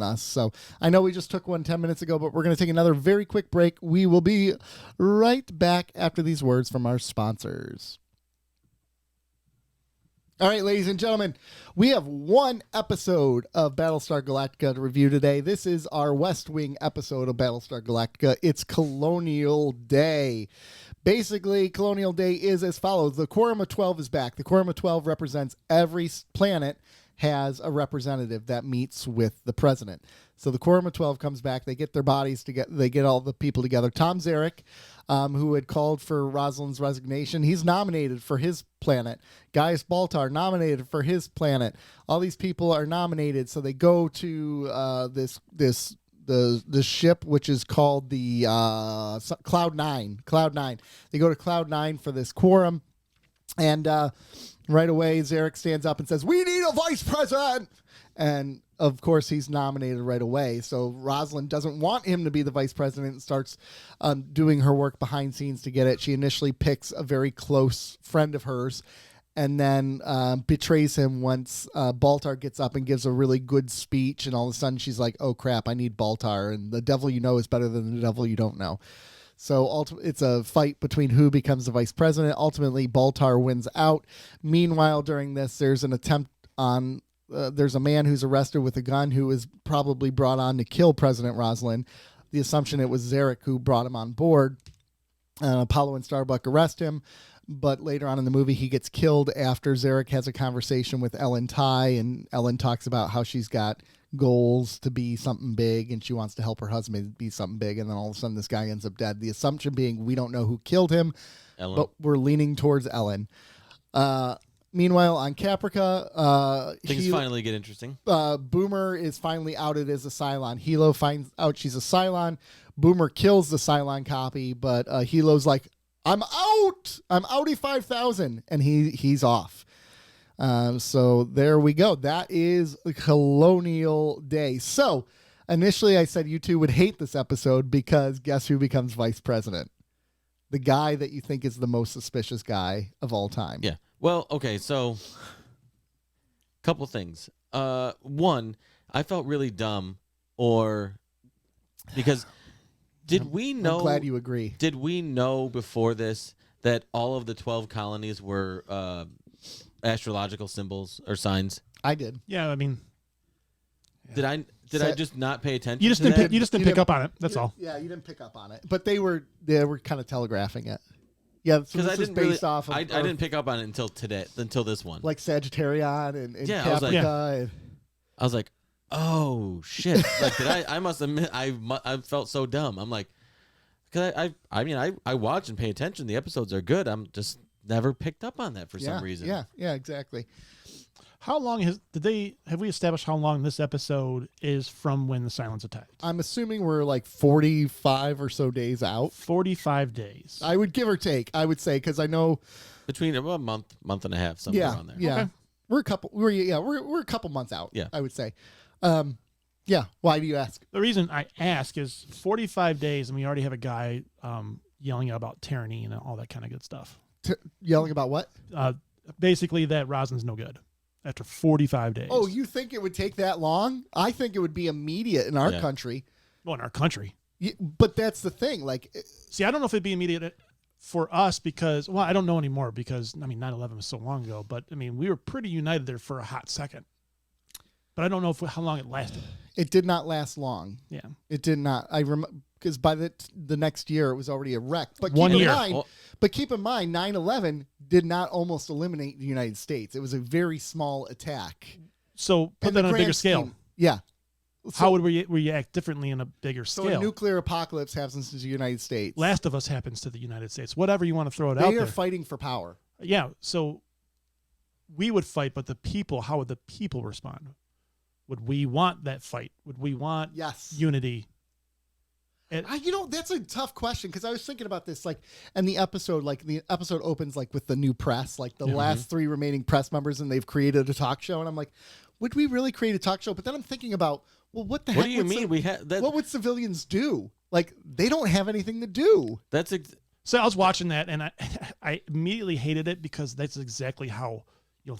us. So I know we just took one 10 minutes ago, but we're going to take another very quick break. We will be right back after these words from our sponsors. All right, ladies and gentlemen, we have one episode of Battlestar Galactica to review today. This is our West Wing episode of Battlestar Galactica. It's Colonial Day. Basically, Colonial Day is as follows. The Quorum of 12 is back. The Quorum of 12 represents every planet has a representative that meets with the president. So the Quorum of 12 comes back. They get their bodies together. They get all the people together. Tom Zarek, who had called for Rosalind's resignation, he's nominated for his planet. Gaius Baltar nominated for his planet. All these people are nominated. So they go to the ship, which is called the Cloud 9. Cloud 9. They go to Cloud 9 for this quorum, and right away, Zarek stands up and says, "We need a vice president!" And, of course, he's nominated right away. So Rosalind doesn't want him to be the vice president and starts doing her work behind scenes to get it. She initially picks a very close friend of hers and then betrays him once Baltar gets up and gives a really good speech. And all of a sudden, she's like, "Oh, crap, I need Baltar. And the devil you know is better than the devil you don't know." So it's a fight between who becomes the vice president. Ultimately, Baltar wins out. Meanwhile, during this, there's an attempt on there's a man who's arrested with a gun who was probably brought on to kill President Roslin. The assumption it was Zarek who brought him on board. Apollo and Starbuck arrest him, but later on in the movie, he gets killed after Zarek has a conversation with Ellen Ty, and Ellen talks about how she's got goals to be something big, and she wants to help her husband be something big, and then all of a sudden this guy ends up dead. The assumption being we don't know who killed him, Ellen. but we're leaning towards Ellen. Meanwhile, on Caprica, Things finally get interesting. Boomer is finally outed as a Cylon. Hilo finds out she's a Cylon. Boomer kills the Cylon copy, but Hilo's like, I'm out! I'm outie 5,000! And he's off. So there we go. That is Colonial Day. So initially I said you two would hate this episode because guess who becomes vice president? The guy that you think is the most suspicious guy of all time. Yeah. Well, okay, so couple things. One, I felt really dumb because did we know? I'm glad you agree. Did we know before this that all of the 12 colonies were astrological symbols or signs? I did. Yeah, I mean, Did I just not pay attention? you just to didn't that? pick, you just didn't pick up on it. That's all. Yeah, you didn't pick up on it, but they were kind of telegraphing it. Yeah, so this is based off of. I didn't pick up on it until this one. Like Sagittarian and Yeah, Caprica. I was like- and, I was like, oh shit! Like, I must admit, I felt so dumb. I'm like, because I watch and pay attention. The episodes are good. I'm just never picked up on that for some reason. Yeah, exactly. How long have we established how long this episode is from when the Cylons attacked? I'm assuming we're like 45 or so days out. 45 days. I would give or take. I would say because I know Between a month and a half, somewhere around there. Yeah, Okay. we're a couple months out. Yeah. I would say. Yeah. Why do you ask? The reason I ask is 45 days, and we already have a guy yelling about tyranny and all that kind of good stuff. Yelling about what? Basically, that Roslin's no good after 45 days. Oh, you think it would take that long? I think it would be immediate in our Yeah. country. Well, in our country. But that's the thing. Like, See, I don't know if it'd be immediate for us because, well, I don't know anymore because, 9/11 was so long ago. But, we were pretty united there for a hot second. But I don't know how long it lasted. it did not last long. Yeah. It did not. I remember because by the next year it was already a wreck. But One keep year. in mind, but keep in mind, 9/11 did not almost eliminate the United States. It was a very small attack. So put In that the on a bigger grand scale. scheme, yeah. How would we react differently in a bigger So scale? a nuclear apocalypse happens to the United States. Last of Us happens to the United States. Whatever you want to throw it out They are there. fighting for power. Yeah. So we would fight, but the people, how would the people respond? Would we want that fight? Would we want Yes. unity? That's a tough question because I was thinking about this, and the episode opens with the new press, like the last 3 remaining press members, and they've created a talk show, and I'm like, would we really create a talk show? But then I'm thinking about, well, what the heck? What do you mean? What would civilians do? Like, they don't have anything to do. So I was watching that, and I immediately hated it because that's exactly how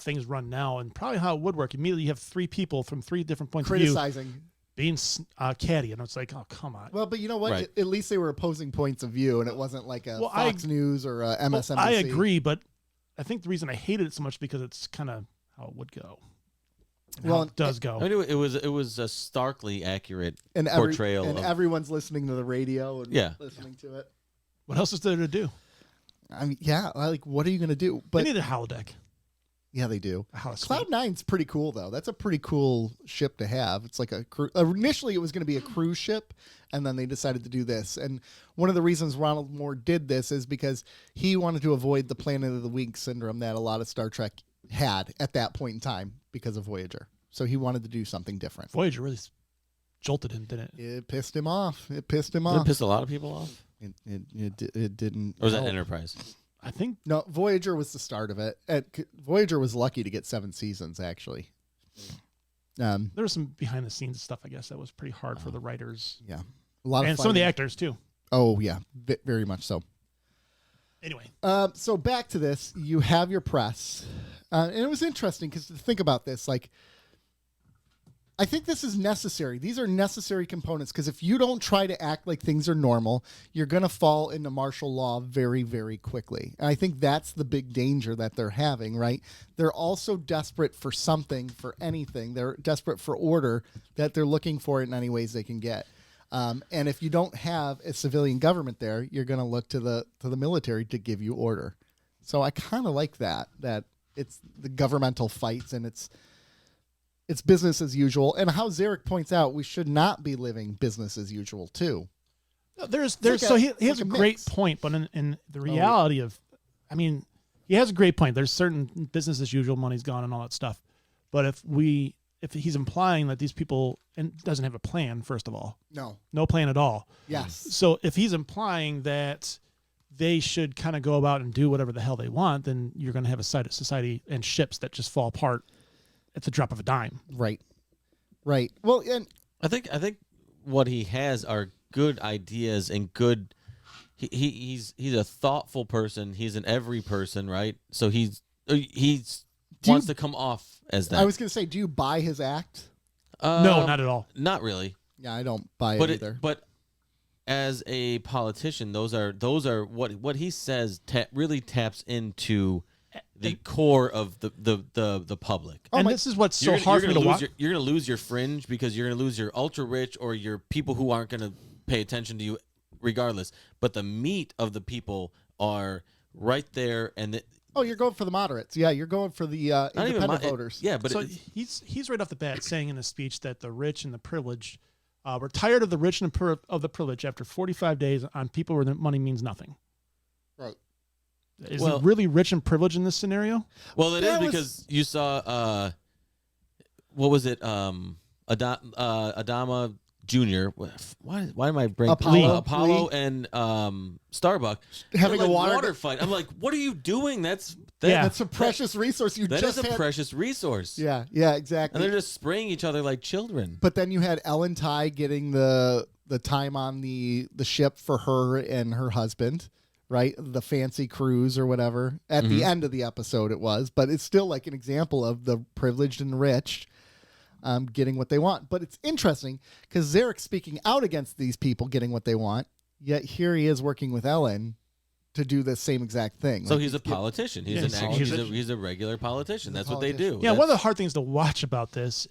things run now, and probably how it would work. Immediately, you have 3 people from 3 different points of view Criticizing. being catty, and it's like, oh, come on. Well, but you know what? Right. At least they were opposing points of view, and it wasn't like a Fox News or a MSNBC. I agree, but I think the reason I hated it so much because it's kind of how it would go. Well, it does go. It was a starkly accurate and portrayal. And everyone's listening to the radio and Yeah. listening to it. What else is there to do? What are you going to do? But They need a holodeck. yeah, they do. A holosuite. Cloud9's pretty cool, though. That's a pretty cool ship to have. It's like a cruise. Initially, it was going to be a cruise ship, and then they decided to do this. And one of the reasons Ronald Moore did this is because he wanted to avoid the Planet of the Week syndrome that a lot of Star Trek had at that point in time because of Voyager. So he wanted to do something different. Voyager really jolted him, didn't it? It pissed him off. Did it piss a lot of people off? It didn't. Or was that help. Enterprise? I think No, Voyager was the start of it. Voyager was lucky to get 7 seasons, actually. there was some behind the scenes stuff, I guess, that was pretty hard for the writers Yeah, a lot of and some of the fighting. actors too. Oh yeah, very much so. Anyway, So back to this, you have your press, and it was interesting because to think about this, like I think this is necessary. These are necessary components because if you don't try to act like things are normal, you're going to fall into martial law very, very quickly. And I think that's the big danger that they're having, right? They're also desperate for something, for anything. They're desperate for order that they're looking for it in any ways they can get. And if you don't have a civilian government there, you're going to look to the military to give you order. So I kind of like that it's the governmental fights and it's business as usual. And how Zarek points out, we should not be living business as usual too. He has a great point, but in the reality of, I mean, he has a great point. There's certain business as usual, money's gone and all that stuff. But if he's implying that these people doesn't have a plan, first of all, no plan at all. Yes. So if he's implying that they should kind of go about and do whatever the hell they want, then you're going to have a society and ships that just fall apart at the drop of a dime. Right. Well, and I think what he has are good ideas and good. He's a thoughtful person. He's an every person, right? So he wants to come off as that. I was going to say, do you buy his act? No, not at all. Not really. Yeah, I don't buy it either. But as a politician, those are what he says really taps into the core of the public. And this is what's so hard for me to watch. You're going to lose your fringe because you're going to lose your ultra rich or your people who aren't going to pay attention to you regardless. But the meat of the people are right there. And you're going for the moderates. Yeah, you're going for the independent voters. Yeah, but so he's right off the bat saying in his speech that the rich and the privileged, we're tired of the rich and of the privileged after 45 days on people where the money means nothing. Right. Is it really rich and privileged in this scenario? Well, it is because you saw, what was it? Adama Jr. Why am I breaking Apollo and Starbuck having like a water fight? I'm like, what are you doing? That's a precious resource. That is a precious resource. Yeah, exactly. And they're just spraying each other like children. But then you had Ellen Ty getting the time on the ship for her and her husband, right? The fancy cruise or whatever. At the end of the episode it was, but it's still like an example of the privileged and rich getting what they want. But it's interesting because Zarek's speaking out against these people getting what they want, yet here he is working with Ellen to do the same exact thing. So he's a politician. He's a regular politician. That's what they do. Yeah, one of the hard things to watch about this,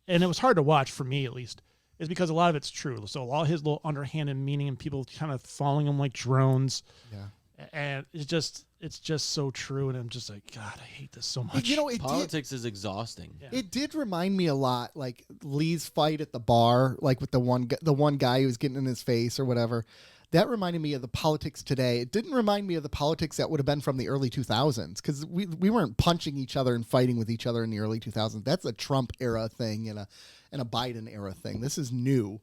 and it was hard to watch for me at least, is because a lot of it's true. So a lot of his little underhanded meaning and people kind of following him like drones. Yeah. And it's just so true, and I'm just like, God, I hate this so much. You know, politics is exhausting. Yeah. It did remind me a lot, like Lee's fight at the bar, like with the one guy who was getting in his face or whatever. That reminded me of the politics today. It didn't remind me of the politics that would have been from the early 2000s because we weren't punching each other and fighting with each other in the early 2000s. That's a Trump era thing and a Biden era thing. This is new.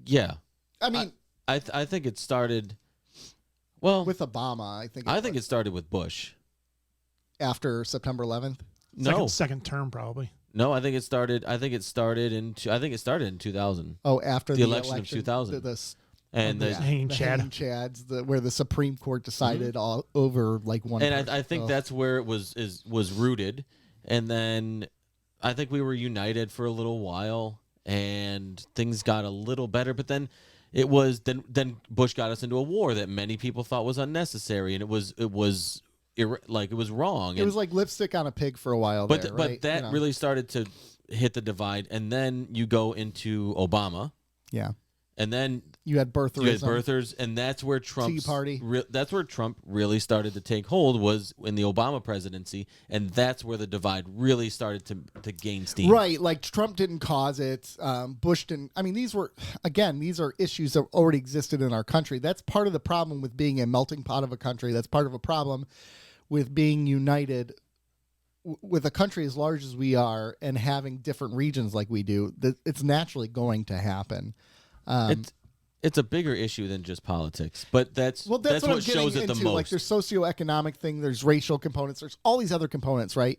Yeah. I mean, I think it started. Well, with Obama, I think it started with Bush. After September 11th? Second term probably. No, I think it started in 2000. Oh, after the election of 2000. The hanging chads, where the Supreme Court decided all over like one. And I think that's where it was rooted. And then I think we were united for a little while and things got a little better, but then then Bush got us into a war that many people thought was unnecessary, and it was wrong. It was like lipstick on a pig for a while. But that really started to hit the divide, and then you go into Obama. Yeah. And then you had birthers, and that's where Tea Party. That's where Trump really started to take hold, was in the Obama presidency, and that's where the divide really started to gain steam. Right, like Trump didn't cause it, Bush didn't. I mean, these are issues that already existed in our country. That's part of the problem with being a melting pot of a country. That's part of a problem with being united with a country as large as we are and having different regions like we do. It's naturally going to happen. It's a bigger issue than just politics, but that's what shows it the most. Like there's socioeconomic thing, there's racial components, there's all these other components, right?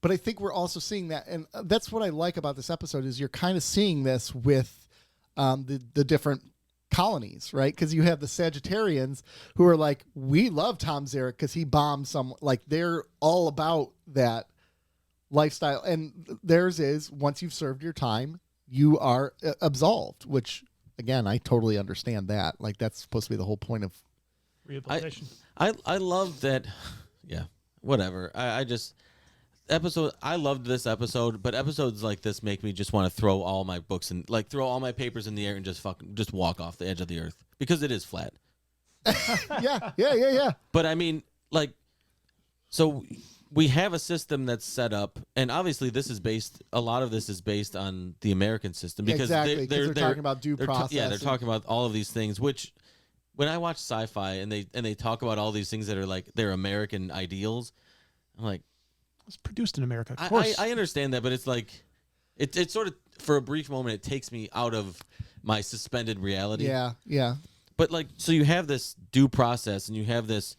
But I think we're also seeing that, and that's what I like about this episode is you're kind of seeing this with the different colonies, right? Because you have the Sagittarians who are like, we love Tom Zarek because he bombed some, like they're all about that lifestyle. And theirs is once you've served your time, you are absolved, which, again, I totally understand that. Like, that's supposed to be the whole point of Rehabilitation. I love that. Yeah, whatever. I loved this episode, but episodes like this make me just want to throw all my books and like throw all my papers in the air and just walk off the edge of the earth because it is flat. Yeah. But I mean, like, so we have a system that's set up, and obviously a lot of this is based on the American system because exactly, they're talking about due process. They're talking about all of these things, which when I watch sci-fi and they talk about all these things that are like their American ideals, I'm like, it's produced in America, of course. I understand that, but it's like it's sort of for a brief moment it takes me out of my suspended reality. Yeah. But like, so you have this due process, and you have this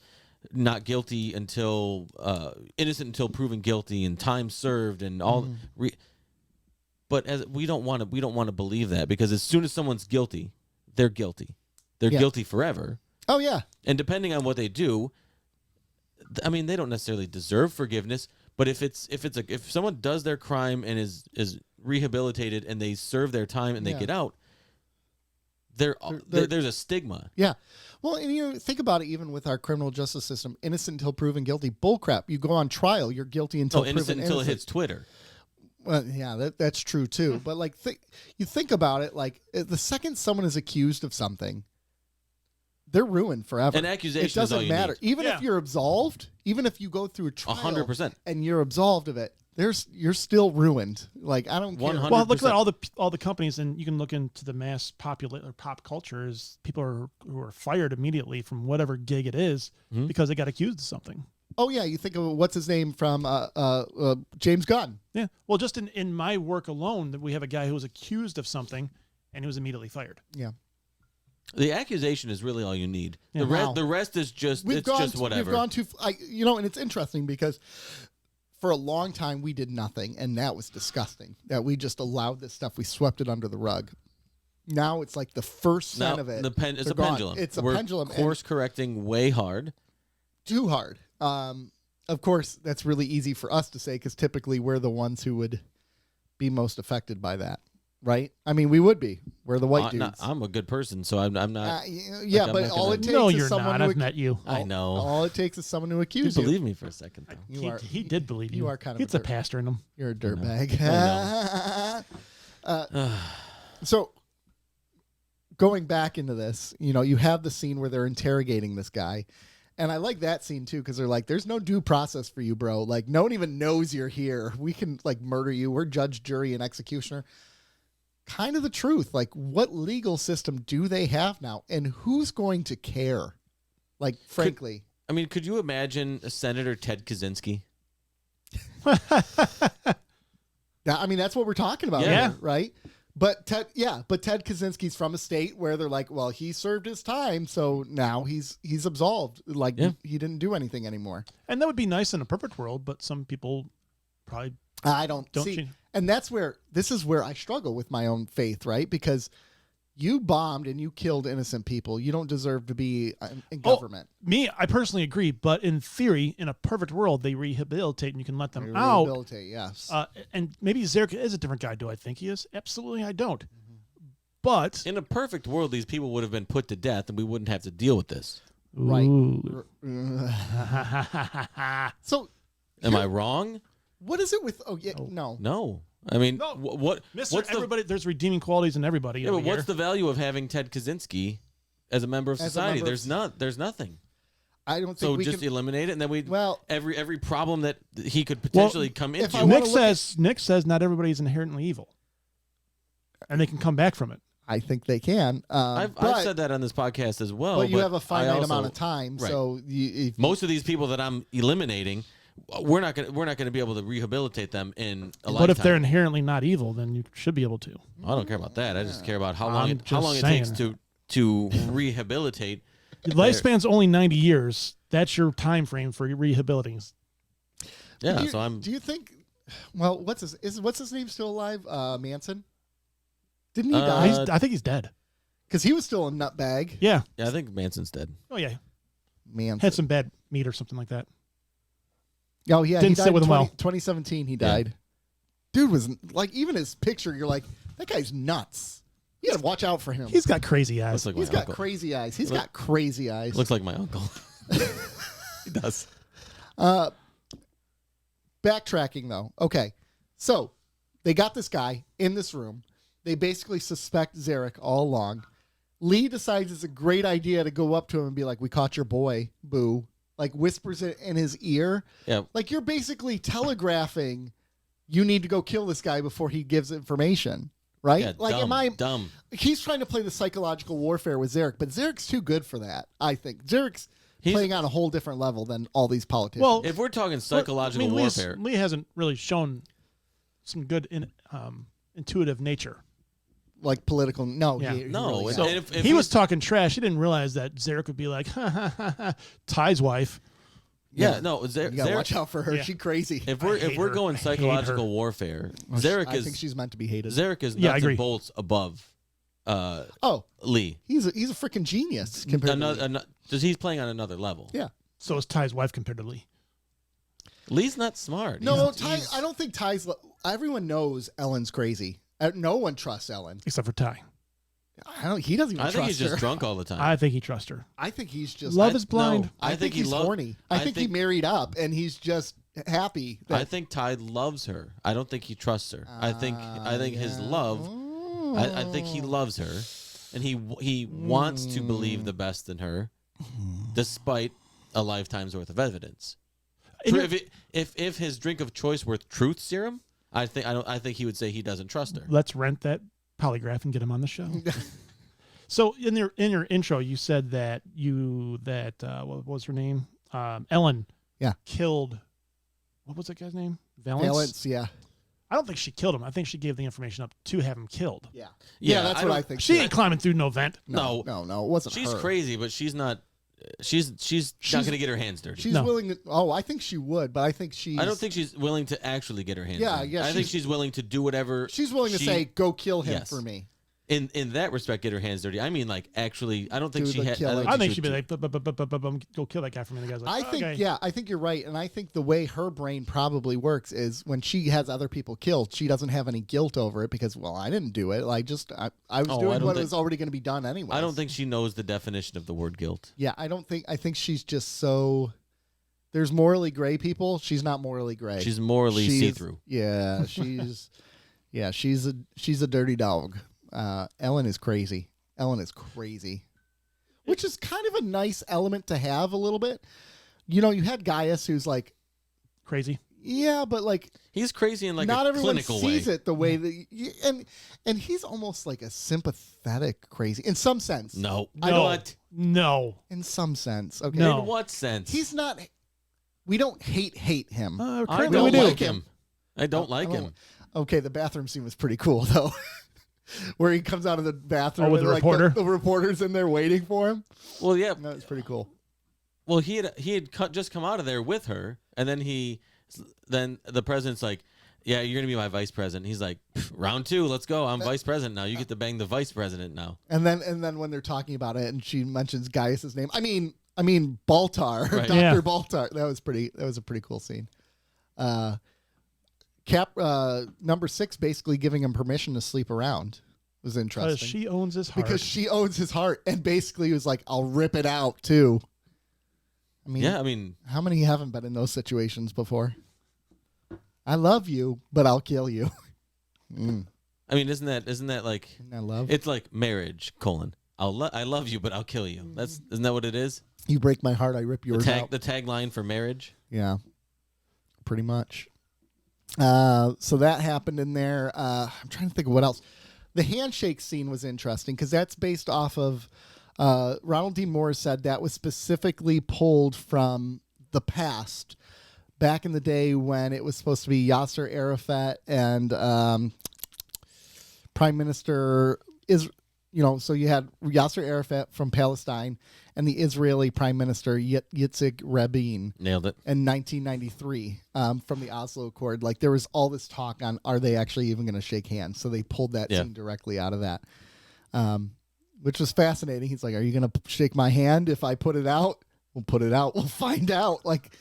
not guilty until innocent until proven guilty, and time served, and all. But as we don't want to believe that, because as soon as someone's guilty, they're guilty. They're guilty forever. Oh yeah. And depending on what they do, I mean, they don't necessarily deserve forgiveness. But if someone does their crime and is rehabilitated and they serve their time and they get out, there's a stigma. Yeah. Well, and you think about it, even with our criminal justice system, innocent until proven guilty. Bullcrap. You go on trial, you're guilty until proven innocent until it hits Twitter. Well, yeah, that's true too. But like, you think about it, like the second someone is accused of something, they're ruined forever. An accusation it doesn't is all you matter. need. Even if you're absolved, even if you go through a trial 100%. and you're absolved of it, you're still ruined. Like, I don't care. 100%. Well, look at all the companies, and you can look into the mass popular or pop culture. Is people who are fired immediately from whatever gig it is because they got accused of something. Oh yeah, you think of what's his name from James Gunn. Yeah. Well, just in my work alone, that we have a guy who was accused of something, and he was immediately fired. Yeah. The accusation is really all you need. Yeah. The rest is just whatever. We've gone too, and it's interesting because for a long time we did nothing, and that was disgusting. That we just allowed this stuff, we swept it under the rug. Now it's like the first sign of it. It's a pendulum. It's a We're pendulum. Course correcting way hard. Too hard. Of course, that's really easy for us to say because typically we're the ones who would be most affected by that. Right? I mean, we would be. We're the white dudes. I'm a good person, so I'm not. Yeah, like, but all it takes No, is you're someone not. to I've met you. I know. All it takes is someone to accuse You you. believe me for a second, though. He did believe you. You are kind of It's a pastor in him. You're a dirtbag. I So, going back into this, you have the scene where they're interrogating this guy. And I like that scene, too, because they're like, there's no due process for you, bro. Like, no one even knows you're here. We can, like, murder you. We're judge, jury, and executioner. Kind of the truth. Like, what legal system do they have now? And who's going to care? Like, frankly. Could you imagine Senator Ted Kaczynski? That's what we're talking about Yeah. here, right? But Ted Kaczynski's from a state where they're like, well, he served his time, so now he's absolved. Like, he didn't do anything anymore. And that would be nice in a perfect world, but some people probably I don't don't see. change. And this is where I struggle with my own faith, right? Because you bombed and you killed innocent people. You don't deserve to be in government. I personally agree, but in theory, in a perfect world, they rehabilitate and you can let them They out. rehabilitate, yes. And maybe Zarek is a different guy. Do I think he is? Absolutely, I don't. But In a perfect world, these people would have been put to death, and we wouldn't have to deal with this. Right. So, Am I wrong? what is it with? Oh yeah, no. No. I mean, No. what? Mister, What's everybody, there's redeeming qualities in everybody. Yeah, over but what's here. the value of having Ted Kaczynski as a member of As a society? member of There's nothing. I don't think So we just can. eliminate it, and then every problem that he could potentially come if into. I wanna Nick says not everybody's inherently evil, and they can come back from it. I think they can. I've said that on this podcast as well. But you have a finite I also- amount of time, Right. so Most of these people that I'm eliminating, we're not gonna be able to rehabilitate them in a lifetime. But if they're inherently not evil, then you should be able to. I don't care about that. I just care about how I'm long just it takes saying. to rehabilitate. Your lifespan's only 90 years. That's your time frame for rehabilitating. Yeah, do so I'm. you think? Well, what's his name still alive? Manson. Didn't he die? I think he's dead. Because he was still a nutbag. Yeah. Yeah, I think Manson's dead. Oh yeah. Manson. Had some bad meat or something like that. Oh yeah, Didn't he died sit with him well. 2017. He died. Dude was like, even his picture, you're like, that guy's nuts. You gotta watch out for him. He's got crazy eyes. Looks like He's my got uncle. crazy eyes. He's got crazy eyes. Looks like my uncle. He does. Backtracking though. Okay, so they got this guy in this room. They basically suspect Zarek all along. Lee decides it's a great idea to go up to him and be like, "We caught your boy, boo." Like whispers it in his ear. Yeah. Like you're basically telegraphing, you need to go kill this guy before he gives information, right? Yeah, like, dumb, am I dumb? He's trying to play the psychological warfare with Zarek, but Zarek's too good for that. I think Zarek's playing on a whole different level than all these politicians. Well, If we're talking psychological warfare, Lee hasn't really shown some good intuitive nature. like political, no, Yeah. he No, really and- hasn't. and if He was talking trash. He didn't realize that Zarek would be like, Ty's wife. yeah, no, you gotta watch out for her. Yeah. She crazy. If I we're hate if we're her. going I hate psychological her. warfare, I Zarek think she's meant to be hated. Zarek is Yeah, I nuts agree. and bolts above Oh, Lee. he's a freaking genius compared to Lee. Just he's playing on another level. Yeah. So is Ty's wife compared to Lee. Lee's not smart. No, He's- Ty. he's- I don't think Ty's. Everyone knows Ellen's crazy. No one trusts Ellen. Except for Ty. He doesn't even I trust think he's her. just drunk all the time. I think he trusts her. I think he's just. Love is blind. No, I think he's horny. I think he married up and he's just happy. I think Ty loves her. I don't think he trusts her. I think his love. I think he loves her, and he wants to believe the best in her, despite a lifetime's worth of evidence. If his drink of choice were truth serum, I think he would say he doesn't trust her. Let's rent that polygraph and get him on the show. So in your intro, you said that what was her name? Ellen. Yeah. Killed. What was that guy's name? Valence. Yeah. I don't think she killed him. I think she gave the information up to have him killed. Yeah. Yeah, That's what I think. She ain't climbing through no vent. No, No. It wasn't she's her. crazy, but she's not. She's not going to get her hands dirty. She's No. willing to. Oh, I think she would, but I think she's. I don't think she's willing to actually get her hands Yeah, dirty. yeah, I think she's willing to do whatever. She's willing to say, "Go kill him Yes. for me." In that respect, get her hands dirty. I mean, like actually, I don't think Do she the had. killing. I think she she'd be would like, go kill that guy for me. And the guy's like, I think, okay. yeah, I think you're right, and I think the way her brain probably works is when she has other people killed, she doesn't have any guilt over it because, well, I didn't do it. I was doing what was already going to be done anyway. I don't think she knows the definition of the word guilt. Yeah, I think she's just so. There's morally gray people. She's not morally gray. She's morally see-through. Yeah, she's she's a dirty dog. Ellen is crazy. Which is kind of a nice element to have a little bit. You know, you had Gaius who's like Crazy. yeah, but like He's crazy in like not a everyone clinical sees way. it the way that and he's almost like a sympathetic crazy in some sense. No, I don't- No. In some sense. Okay. No. In what sense? He's not. We don't hate him. I Currently don't we do. like him. I don't like him. Okay, the bathroom scene was pretty cool though. Where he comes out of the bathroom with and the like reporter? the reporter's in there waiting for him. Well, yeah. That was pretty cool. Well, he had just come out of there with her, and then then the president's like, "Yeah, you're gonna be my vice president." He's like, "Round 2, let's go. I'm vice president now. You get to bang the vice president now." And then when they're talking about it and she mentions Gaius's name, I mean Baltar, Right. Dr. Yeah. Baltar. That was a pretty cool scene. Number 6 basically giving him permission to sleep around was interesting. Because she owns his heart. Because she owns his heart and basically was like, I'll rip it out too. I mean, how many haven't been in those situations before? I love you, but I'll kill you. I mean, isn't that like Isn't that love? it's like marriage? I love you, but I'll kill you. Isn't that what it is? You break my heart, I rip yours out. The tagline for marriage. Yeah, pretty much. So that happened in there. I'm trying to think of what else. The handshake scene was interesting because that's based off of Ronald D. Moore said that was specifically pulled from the past, back in the day when it was supposed to be Yasser Arafat and Prime Minister so you had Yasser Arafat from Palestine and the Israeli Prime Minister Yitzhak Rabin. Nailed it. In 1993, from the Oslo Accord, like there was all this talk on are they actually even going to shake hands? So they pulled that scene directly out of that, which was fascinating. He's like, "Are you going to shake my hand if I put it out? We'll put it out. We'll find out." Like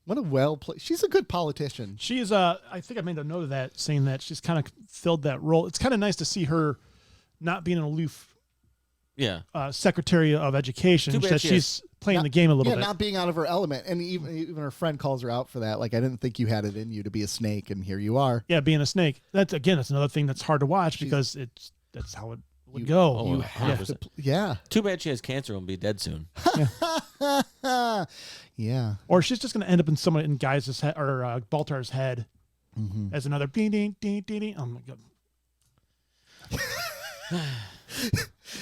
What a well played. She's a good politician. She is. I think I made a note of that, saying that she's kind of filled that role. It's kind of nice to see her not being an aloof Secretary of Education. That she's playing the game a little bit. Not being out of her element. And even her friend calls her out for that. Like, I didn't think you had it in you to be a snake, and here you are. Yeah, being a snake. That's another thing that's hard to watch because that's how it would go. Oh, you have to. Yeah. Too bad she has cancer and will be dead soon. Yeah. Or she's just going to end up in someone in Guy's head or Baltar's head as another ding ding ding ding ding. Oh my god.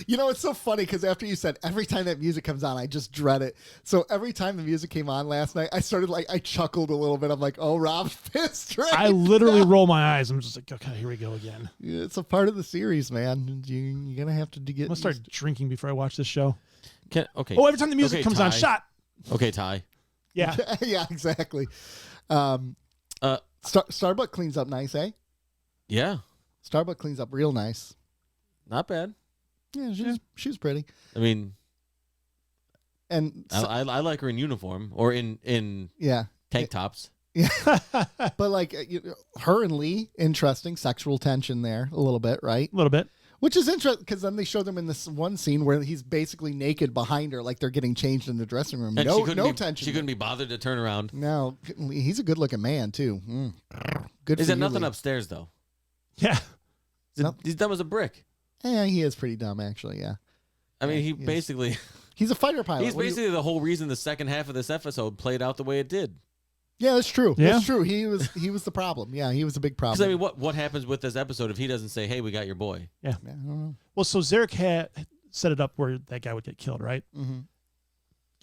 You know, it's so funny because after you said every time that music comes on, I just dread it. So every time the music came on last night, I chuckled a little bit. I'm like, oh, Rob's pissed right I literally roll my eyes. I'm just like, okay, here we go again. It's a part of the series, man. You're going to have to get... I'm going to start drinking before I watch this show. Okay. Oh, every time the music comes on, shot. Okay, Ty. Yeah. Yeah, exactly. Starbuck cleans up nice, eh? Yeah. Starbuck cleans up real nice. Not bad. Yeah, she's pretty. I mean, and I like her in uniform or in tank tops. Yeah, but like her and Lee, interesting sexual tension there a little bit, right? A little bit, which is interesting because then they show them in this one scene where he's basically naked behind her, like they're getting changed in the dressing room. And no tension. She couldn't be bothered to turn around. No, he's a good-looking man too. Good. Is there you, nothing Lee. upstairs though? Yeah, he's dumb as a brick. Yeah, he is pretty dumb, actually. Yeah. I mean, he's a fighter pilot. He's basically the whole reason the second half of this episode played out the way it did. Yeah, that's true. Yeah. That's true. He was the problem. Yeah, he was a big problem. Because I mean, what happens with this episode if he doesn't say, "Hey, we got your boy"? Yeah. I don't know. Well, so Zarek had set it up where that guy would get killed, right? Mm-hmm.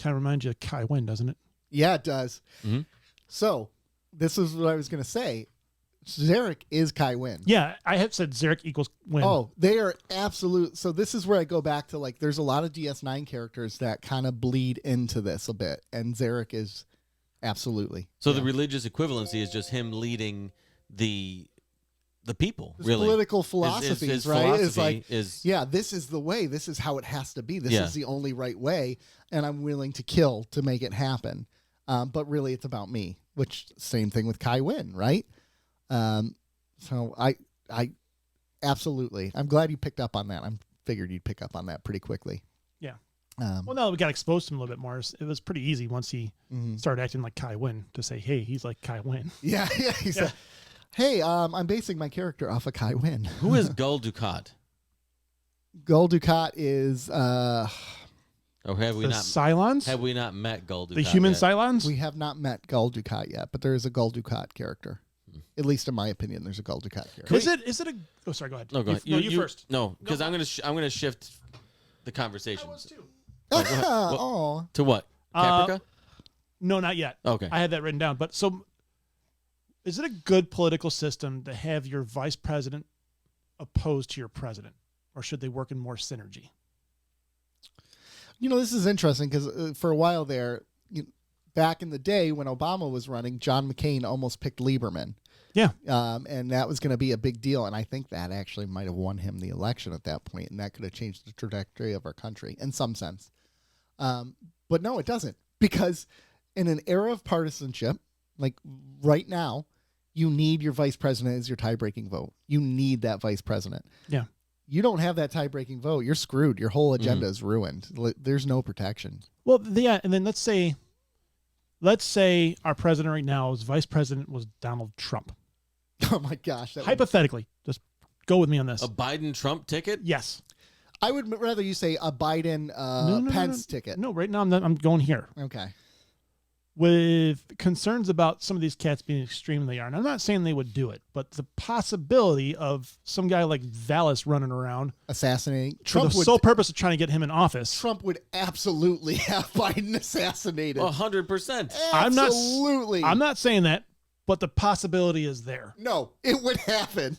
Kind of reminds you of Kai Wynn, doesn't it? Yeah, it does. Mm-hmm. So, this is what I was going to say. Zarek is Kai Wynn. Yeah, I had said Zarek equals Wynn. Oh, they are absolute. So this is where I go back to like, there's a lot of DS9 characters that kind of bleed into this a bit, and Zarek is absolutely. So the religious equivalency is just him leading the people. His really, political philosophies, his right? philosophy It's like, is this is the way. This is how it has to be. This is the only right way, and I'm willing to kill to make it happen. But really, it's about me. Which same thing with Kai Wynn, right? So I absolutely. I'm glad you picked up on that. I figured you'd pick up on that pretty quickly. Yeah. Well, now that we got exposed to him a little bit more, it was pretty easy once he started acting like Kai Wynn to say, "Hey, he's like Kai Wynn." Yeah. He said, "Hey, I'm basing my character off of Kai Wynn." Who is Gul Dukat? Gul Dukat is Or have we The not? Cylons? Have we not met Gul Dukat? The human yet? Cylons? we have not met Gul Dukat yet, but there is a Gul Dukat character. At least in my opinion, there's a Gul Dukat character. Is it a? Oh, sorry. Go ahead. No, go ahead. You first. No, because I'm gonna shift the conversation. I was too. Oh, To what? Caprica? No, not yet. Okay. I had that written down. But so, is it a good political system to have your vice president opposed to your president, or should they work in more synergy? you know, this is interesting because for a while there, back in the day when Obama was running, John McCain almost picked Lieberman. Yeah. And that was going to be a big deal. And I think that actually might have won him the election at that point, and that could have changed the trajectory of our country in some sense. But no, it doesn't, because in an era of partisanship, like right now, you need your vice president as your tie-breaking vote. You need that vice president. Yeah. You don't have that tie-breaking vote, you're screwed. Your whole agenda is ruined. There's no protection. Well, yeah, and then let's say our president right now, his vice president was Donald Trump. Oh my gosh. Hypothetically, just go with me on this. A Biden-Trump ticket? Yes. I would rather you say a Biden Pence ticket. No, right now I'm going here. Okay. With concerns about some of these cats being extreme they are. And I'm not saying they would do it, but the possibility of some guy like Vallis running around assassinating for the sole purpose of trying to get him in office. Trump would absolutely have Biden assassinated. 100%. Absolutely. I'm not saying that, but the possibility is there. No, it would happen.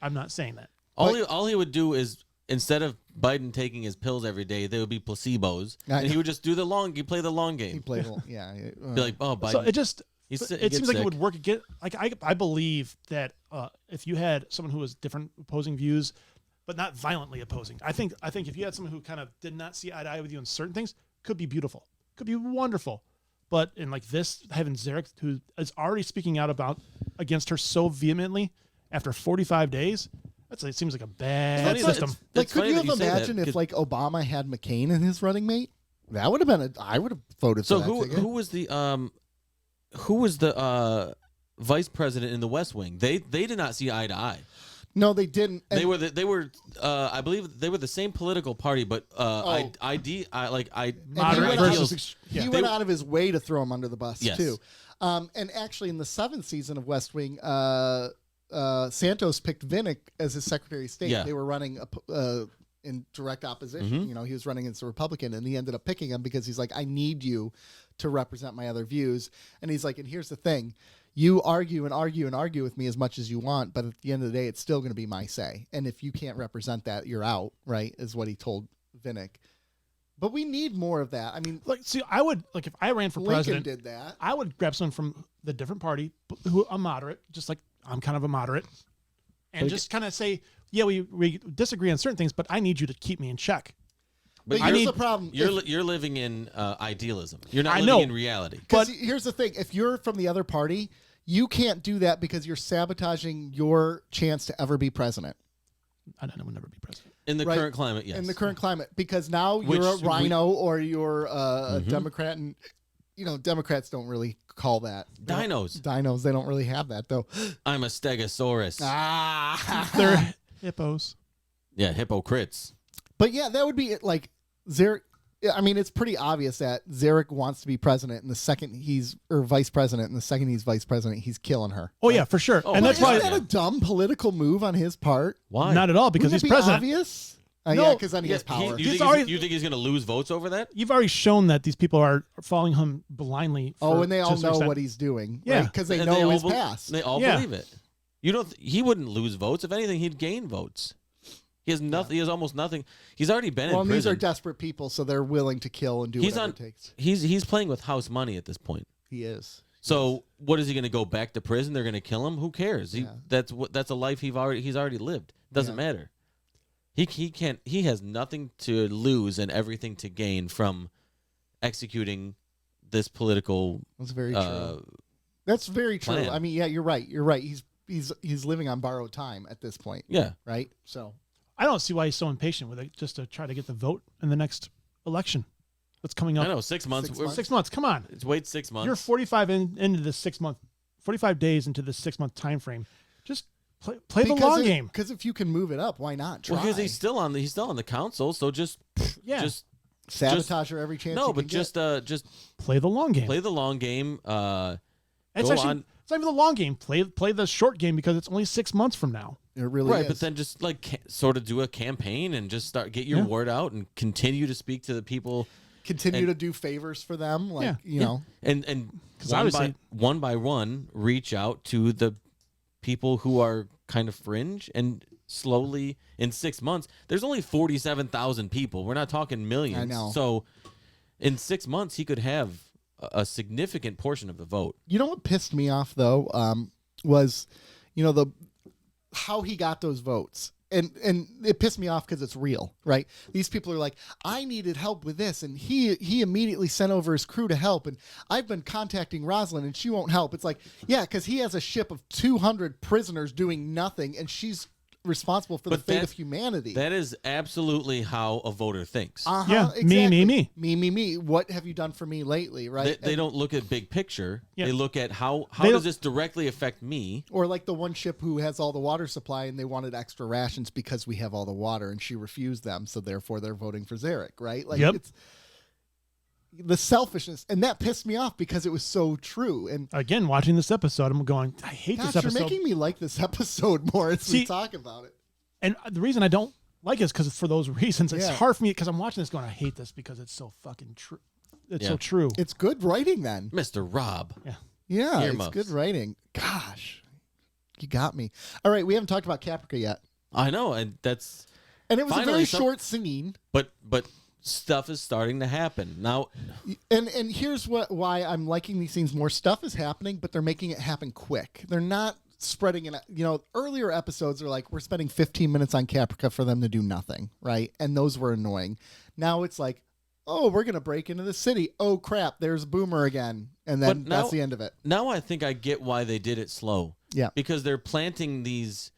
I'm not saying that. All he would do is, instead of Biden taking his pills every day, they would be placebos, and he would just do he'd play the long game. He played, yeah. Be like, oh, Biden. So it seems like sick. it would work again. Like I believe that if you had someone who was different opposing views, but not violently opposing, I think if you had someone who kind of did not see eye to eye with you on certain things, could be beautiful, could be wonderful. But in like this, having Zarek, who is already speaking out against her so vehemently after 45 days, it seems like a bad system. Like, could you have imagined if like Obama had McCain in his running mate? That would have been I would have voted for that. So ticket. who was the vice president in the West Wing? They did not see eye to eye. No, they didn't. And They were I believe they were the same political party, but Moderate ideals. He went out of his way to throw him under the bus Yes. too. And actually, in the 7th season of West Wing, Santos picked Vinnick as his Secretary of State. Yeah. They were running in direct opposition. You know, he was running as a Republican, and he ended up picking him because he's like, I need you to represent my other views. And he's like, and here's the thing. You argue and argue and argue with me as much as you want, but at the end of the day, it's still going to be my say. And if you can't represent that, you're out, right, is what he told Vinnick. But we need more of that. I mean, like, see, I would, like, if I ran for Lincoln president, did that. I would grab someone from the different party who a moderate, just like I'm kind of a moderate, and just kind of say, yeah, we disagree on certain things, but I need you to keep me in check. But here's the problem. You're living in idealism. You're not living in reality. But here's the thing. If you're from the other party, you can't do that because you're sabotaging your chance to ever be president. I would never be president. In the current climate, yes. In the current climate. Because now you're a rhino or you're a Democrat. And, you know, Democrats don't really call that. Dinos. Dinos. They don't really have that, though. I'm a stegosaurus. They're hippos. Yeah, hypocrites. But, yeah, that would be it. Like, Zarek. I mean, it's pretty obvious that Zarek wants to be president, and the second vice president, and the second he's vice president, he's killing her. Oh, yeah, for sure. And that's why. Isn't that a dumb political move on his part? Why? Not at all, because Wouldn't he's it be president. Obvious? No. Yeah, because then he has power. You think he's going to lose votes over that? You've already shown that these people are following him blindly. And they all know what he's doing. Yeah, because they know his past. They all believe it. You don't. He wouldn't lose votes. If anything, he'd gain votes. He has nothing. He has almost nothing. He's already been in prison. These are desperate people, so they're willing to kill and do whatever it takes. He's playing with house money at this point. He is. So what is he going to go back to prison? They're going to kill him. Who cares? That's a life he's already lived. Doesn't matter. He can't. He has nothing to lose and everything to gain from executing this political. That's very true. That's very true. Plan. I mean, yeah, you're right. You're right. He's living on borrowed time at this point. Yeah. Right. So. I don't see why he's so impatient with it, just to try to get the vote in the next election that's coming up. I know, 6 months. 6 months. Come on. It's wait 6 months. You're 45 into the 6 month, 45 days into the 6 month time frame. Just play the long game. Because if you can move it up, why not? Try. Well, because he's still on the council, so just sabotage her every chance. No, you but can just play the long game. Play the long game. It's not even the long game. Play the short game because it's only 6 months from now. It really is. But then just like sort of do a campaign and just get your word out and continue to speak to the people. Continue to do favors for them, you know. And one by one, reach out to the people who are kind of fringe and slowly in 6 months. There's only 47,000 people. We're not talking millions. I know. So in 6 months, he could have a significant portion of the vote. You know what pissed me off though was, you know, how he got those votes. And it pissed me off because it's real, right? These people are like, I needed help with this, and he immediately sent over his crew to help, and I've been contacting Rosalind, and she won't help. It's like, yeah, because he has a ship of 200 prisoners doing nothing, and she's responsible for the fate of humanity. That is absolutely how a voter thinks. Yeah, exactly. me. What have you done for me lately, right? They don't look at big picture. Yeah. They look at how does this directly affect me? Or like the one ship who has all the water supply and they wanted extra rations because we have all the water and she refused them, so therefore they're voting for Zarek, right? Like it's the selfishness, and that pissed me off because it was so true. And again, watching this episode, I'm going, I hate this episode. You're making me like this episode more as we talk about it. And the reason I don't like it is because for those reasons. It's hard for me because I'm watching this going, I hate this because it's so fucking true. It's so true. It's good writing then. Mr. Rob. Yeah, it's good writing. Gosh, you got me. All right, we haven't talked about Caprica yet. I know, and it was a very short scene. But stuff is starting to happen now. And here's why I'm liking these scenes more. Stuff is happening, but they're making it happen quick. They're not spreading it. You know, earlier episodes are like, we're spending 15 minutes on Caprica for them to do nothing, right? And those were annoying. Now it's like, oh, we're gonna break into the city. Oh crap, there's Boomer again, and then that's the end of it. Now I think I get why they did it slow. Yeah, because they're planting these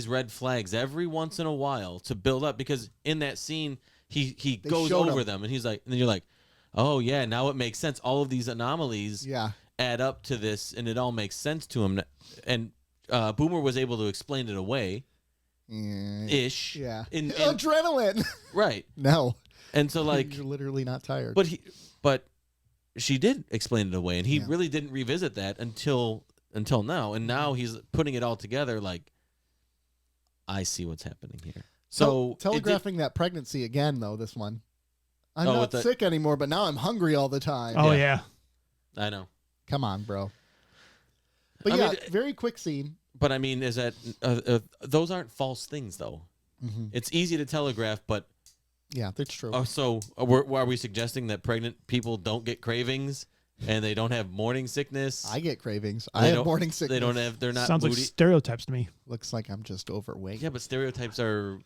red flags every once in a while to build up. Because in that scene, he goes over them, and he's like, and then you're like, oh yeah, now it makes sense. All of these anomalies add up to this, and it all makes sense to him. And Boomer was able to explain it away, ish. Yeah, in adrenaline. Right. No. And so like you're literally not tired. But she did explain it away, and he really didn't revisit that until now. And now he's putting it all together. Like, I see what's happening here. So telegraphing that pregnancy again, though. This one, I'm not sick anymore, but now I'm hungry all the time. Oh yeah. I know. Come on, bro. But I mean, very quick scene. But I mean, is that those aren't false things, though? Mm-hmm. It's easy to telegraph, but yeah, that's true. So are we suggesting that pregnant people don't get cravings and they don't have morning sickness? I get cravings. I have morning sickness. They don't have. They're not. Sounds moody. Like stereotypes to me. Looks like I'm just overweight. Yeah, but stereotypes are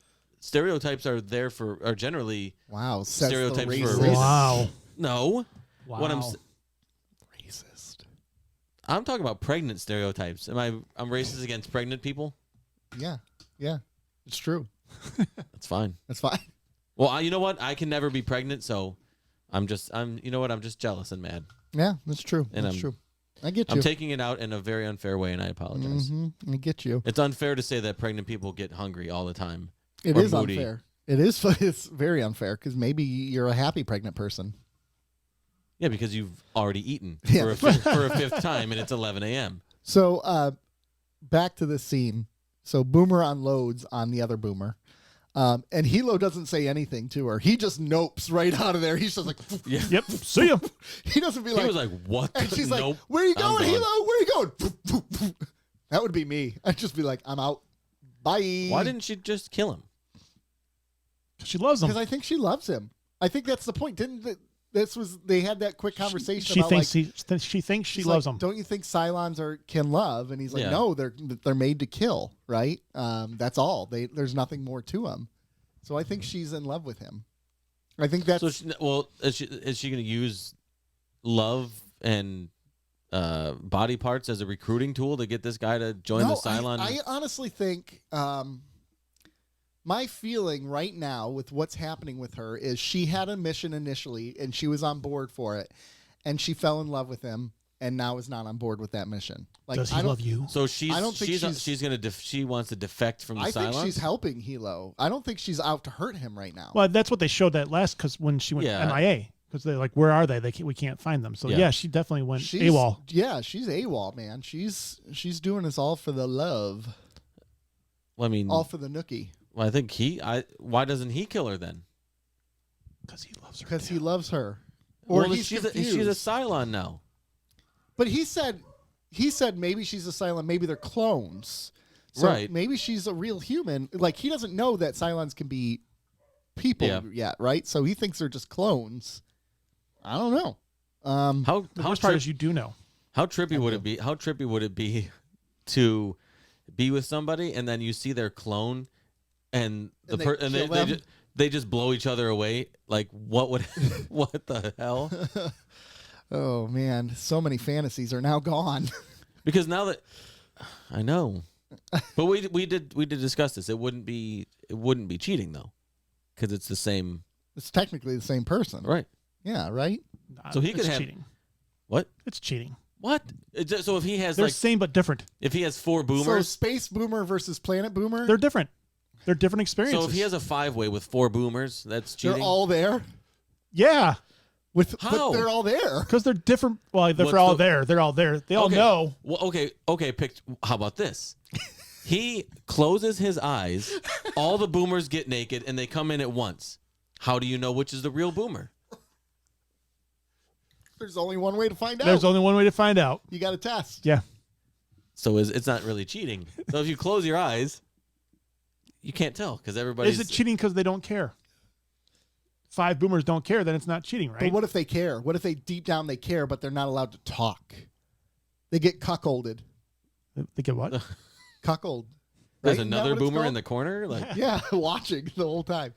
there for are generally stereotypes for a reason. Wow. No. Wow. What racist. I'm talking about pregnant stereotypes. I'm racist against pregnant people? Yeah. It's true. That's fine. That's fine. Well, you know what? I can never be pregnant, so I'm just jealous and mad. Yeah, that's true. And that's true. I get you. I'm taking it out in a very unfair way, and I apologize. Mm-hmm. I get you. It's unfair to say that pregnant people get hungry all the time. It is moody. Unfair. It is. It's very unfair because maybe you're a happy pregnant person. Yeah, because you've already eaten for a fifth time, and it's 11 a.m. So back to this scene. So Boomer unloads on the other Boomer. And Hilo doesn't say anything to her. He just nopes right out of there. He's just like, yep, see ya. He doesn't be like, he was like, what? And she's like, where are you going, Hilo? Where are you going? That would be me. I'd just be like, I'm out. Bye. Why didn't she just kill him? She loves him. Because I think she loves him. I think that's the point. They had that quick conversation. She thinks she loves him. Don't you think Cylons can love? And he's like, no, they're made to kill, right? That's all. There's nothing more to them. So I think she's in love with him. I think that's. So is she going to use love and body parts as a recruiting tool to get this guy to join the Cylon? I honestly think. My feeling right now with what's happening with her is she had a mission initially and she was on board for it, and she fell in love with him and now is not on board with that mission. Like, does he love you? So she wants to defect from the Cylons? I think she's helping Hilo. I don't think she's out to hurt him right now. Well, that's what they showed that last because when she went MIA. Because they're like, where are they? We can't find them. So she definitely went AWOL. Yeah, she's AWOL, man. She's doing this all for the love. Well, I mean, all for the nookie. Well, I think why doesn't he kill her then? Because he loves her. Because he loves her. Or she's a Cylon now. But he said maybe she's a Cylon, maybe they're clones. So right. Maybe she's a real human. Like, he doesn't know that Cylons can be people yet, right? So he thinks they're just clones. I don't know. The worst part is you do know. How trippy would it be? How trippy would it be to be with somebody and then you see their clone and they just blow each other away? Like, what the hell? Oh man, so many fantasies are now gone. Because now that I know, but we did discuss this. It wouldn't be cheating though, because it's the same. It's technically the same person, right? Yeah, right. So he could have cheating. What? It's cheating. What? So if he has they're same but different. If he has 4 boomers, so space boomer versus planet boomer, they're different. They're different experiences. So if he has a 5-way with 4 boomers, that's cheating. They're all there. Yeah. But they're all there because they're different. Well, they're all there. They're all there. They all know. Well, okay. How about this? He closes his eyes. All the boomers get naked, and they come in at once. How do you know which is the real boomer? There's only one way to find out. There's only one way to find out. You got to test. Yeah. So it's not really cheating. So if you close your eyes, you can't tell because everybody's. Is it cheating because they don't care? 5 boomers don't care, then it's not cheating, right? But what if they care? What if they deep down they care, but they're not allowed to talk? They get cuckolded. They get what? Cuckold. There's another boomer in the corner? Yeah, watching the whole time.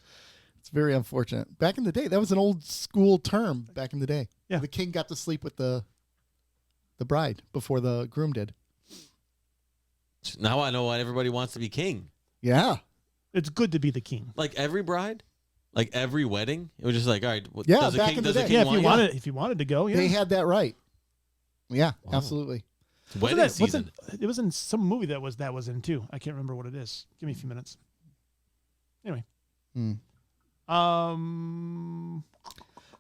It's very unfortunate. Back in the day, that was an old school term back in the day. Yeah. The king got to sleep with the bride before the groom did. Now I know why everybody wants to be king. Yeah. It's good to be the king. Like every bride, like every wedding, it was just like, all right, Yeah, does the back king, in the does the day. king Yeah, want you? if you wanted to go, yeah. They had that right. Yeah, Wow. absolutely. It's wedding season. It was in some movie that was in too. I can't remember what it is. Give me a few minutes. Anyway.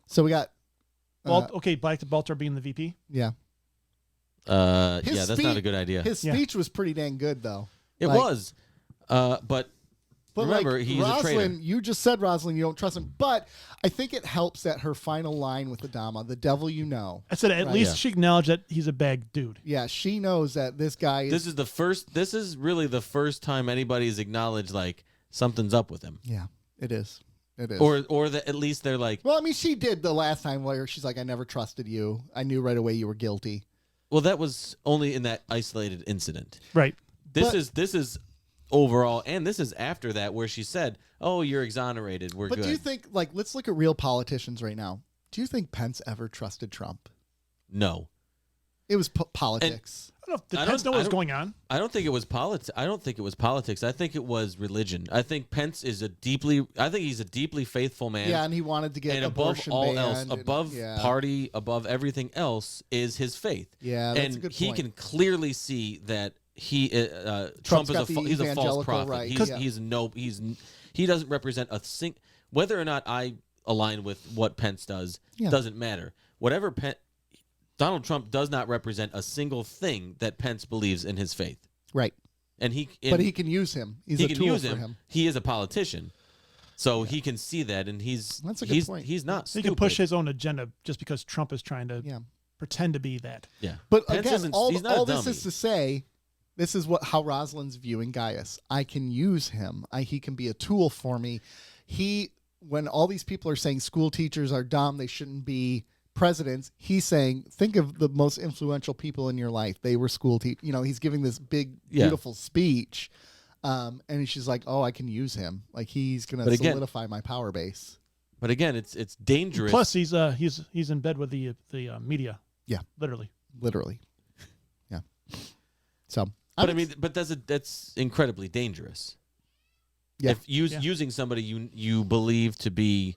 So we got Okay, back to Baltar being the VP. yeah. Yeah, His that's not a good idea. His speech was pretty dang good though. It Like- was, but remember, like, he's a traitor. Rosalind, you just said Rosalind, you don't trust him. But I think it helps that her final line with Adama, the devil you know. I said at Right. least Yeah. she acknowledged that he's a bad dude. Yeah, she knows that this guy is. This is really the first time anybody's acknowledged like something's up with him, Yeah, it is. It is. or that at least they're like, Well, I mean, she did the last time where she's like, I never trusted you. I knew right away you were guilty. well, that was only in that isolated incident. Right. This is overall, and this is after that where she said, "Oh, you're exonerated. We're But good." do you think, like, let's look at real politicians right now. Do you think Pence ever trusted Trump? No, It was politics. I don't know. Did I Pence don't- know I what's don't- going on? I don't think it was politics. I don't think it was politics. I think it was religion. I think Pence is he's a deeply faithful man. Yeah, and he wanted to get and above abortion all banned else, and- above yeah. party, above everything else, is his faith. Yeah, that's and a good he point. can clearly see that Trump Trump's is got the he's a false evangelical prophet. right, He doesn't represent whether or not I align with what Pence does Yeah. doesn't matter. Whatever Donald Trump does not represent a single thing that Pence believes in his faith, Right. and But he can use him. He's he a can tool use for him. him. He is a politician, so he can see that, and That's a good he's point. he's not He stupid. can push his own agenda just because Trump is trying to Yeah. pretend to be that. Yeah, But Pence again, isn't- all he's not a this dummy. is to say, this is how Rosalind's viewing Gaius. I can use him. He can be a tool for me. When all these people are saying school teachers are dumb, they shouldn't be presidents, he's saying, think of the most influential people in your life. They were school teachers. He's giving this big, beautiful speech. And she's like, oh, I can use him. Like, he's going to solidify my power base. But again, it's dangerous. Plus, he's in bed with the media. Yeah. Literally. Yeah. So, but I mean, that's incredibly dangerous. Yeah. If using somebody you believe to be,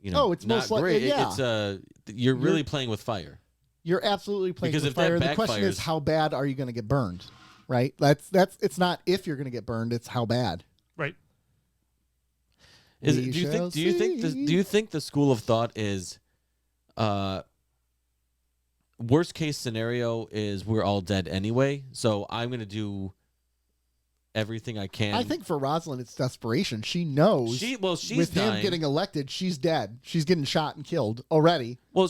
it's not most likely, great, yeah. you're really playing with fire. You're absolutely playing Because with if that fire. The question is, backfires- how bad are you going to get burned? Right? That's. It's not if you're going to get burned; it's how bad. Right. Do We shall you think the school of thought is, worst case scenario is we're all dead anyway, so I'm going to do everything I can. I think for Rosalind, it's desperation. She knows. she's with dying. him getting elected, she's dead. She's getting shot and killed already. Well,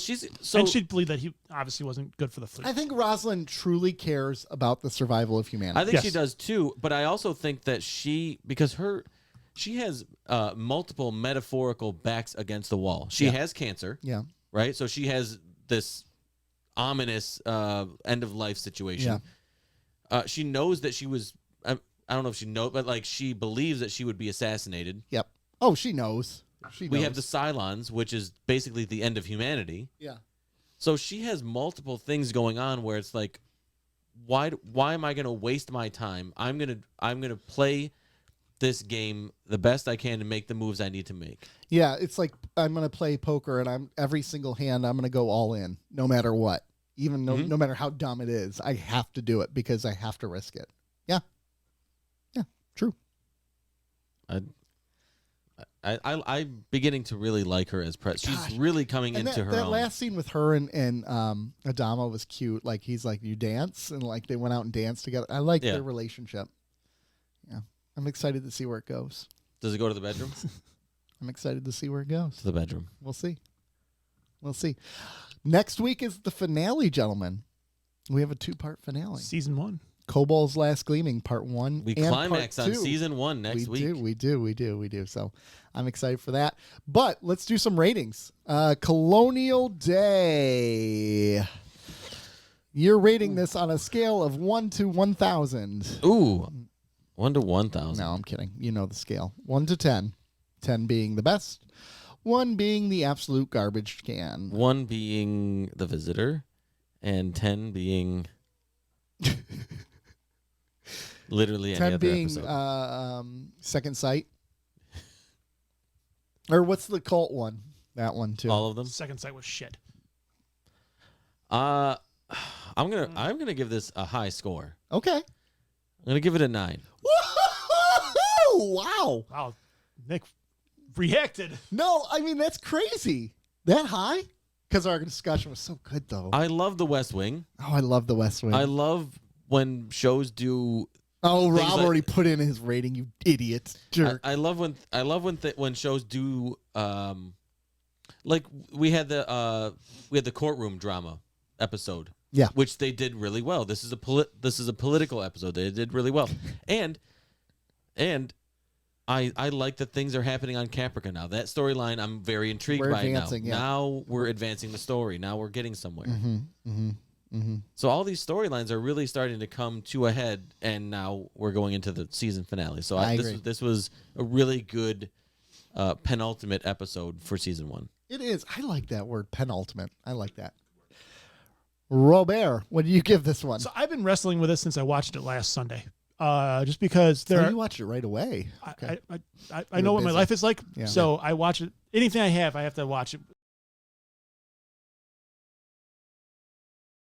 And she'd believe that he obviously wasn't good for the fleet. I think Rosalind truly cares about the survival of humanity. I think Yes. she does too, but I also think that she has multiple metaphorical backs against the wall. She has cancer, Yeah. right? So she has this ominous end of life situation. She knows that she was. I don't know if she knows, but like she believes that she would be assassinated. Yep. Oh, she knows. We have the Cylons, which is basically the end of humanity. Yeah. So she has multiple things going on where it's like, why am I going to waste my time? I'm gonna play this game the best I can to make the moves I need to make. Yeah. It's like I'm going to play poker, and every single hand I'm going to go all in, no matter what. Even no matter how dumb it is, I have to do it because I have to risk it. Yeah. Yeah. True. I'm beginning to really like her as president. She's really coming And into her that own. last scene with her and Adama was cute. Like, he's like, you dance, and like they went out and danced together. I like their relationship. Yeah, I'm excited to see where it goes. Does it go to the bedroom? I'm excited to see where it goes. To the bedroom. We'll see. Next week is the finale, gentlemen. We have a 2-part finale. Season 1. Kobol's Last Gleaming, Part 1. We and climax part on 2. season 1 next week. We do. So I'm excited for that. But let's do some ratings. Colonial Day. You're rating this on a scale of 1 to 1,000. Ooh, 1 to 1,000. No, I'm kidding. You know the scale. 1 to 10. 10 being the best, 1 being the absolute garbage can. 1 being The Visitor, and 10 being literally any 10 other being episode. Second Sight. Or what's the cult one? That one too. All of them. Second Sight was shit. I'm gonna give this a high score. Okay. I'm gonna give it a 9. Woo-hoo-hoo! Wow. Wow, Nick reacted. No, I mean that's crazy. That high? Because our discussion was so good, though. I love The West Wing. I love The West Wing. I love when shows do. Oh, Rob like- already put in his rating. You idiot, jerk. I love when shows do like we had the courtroom drama episode. Yeah. Which they did really well. This is a political episode. They did really well. And I like that things are happening on Caprica now. That storyline I'm very intrigued We're by advancing, now. yeah. Now we're advancing the story. Now we're getting somewhere. Mm-hmm. So all these storylines are really starting to come to a head, and now we're going into the season finale. So I agree. this was a really good penultimate episode for season 1. It is. I like that word, penultimate. I like that. Robert, what do you give this one? So I've been wrestling with this since I watched it last Sunday. Just because So you watched it right away. Okay. I know what my busy. life is like. Yeah. So I watch it. Anything I have to watch it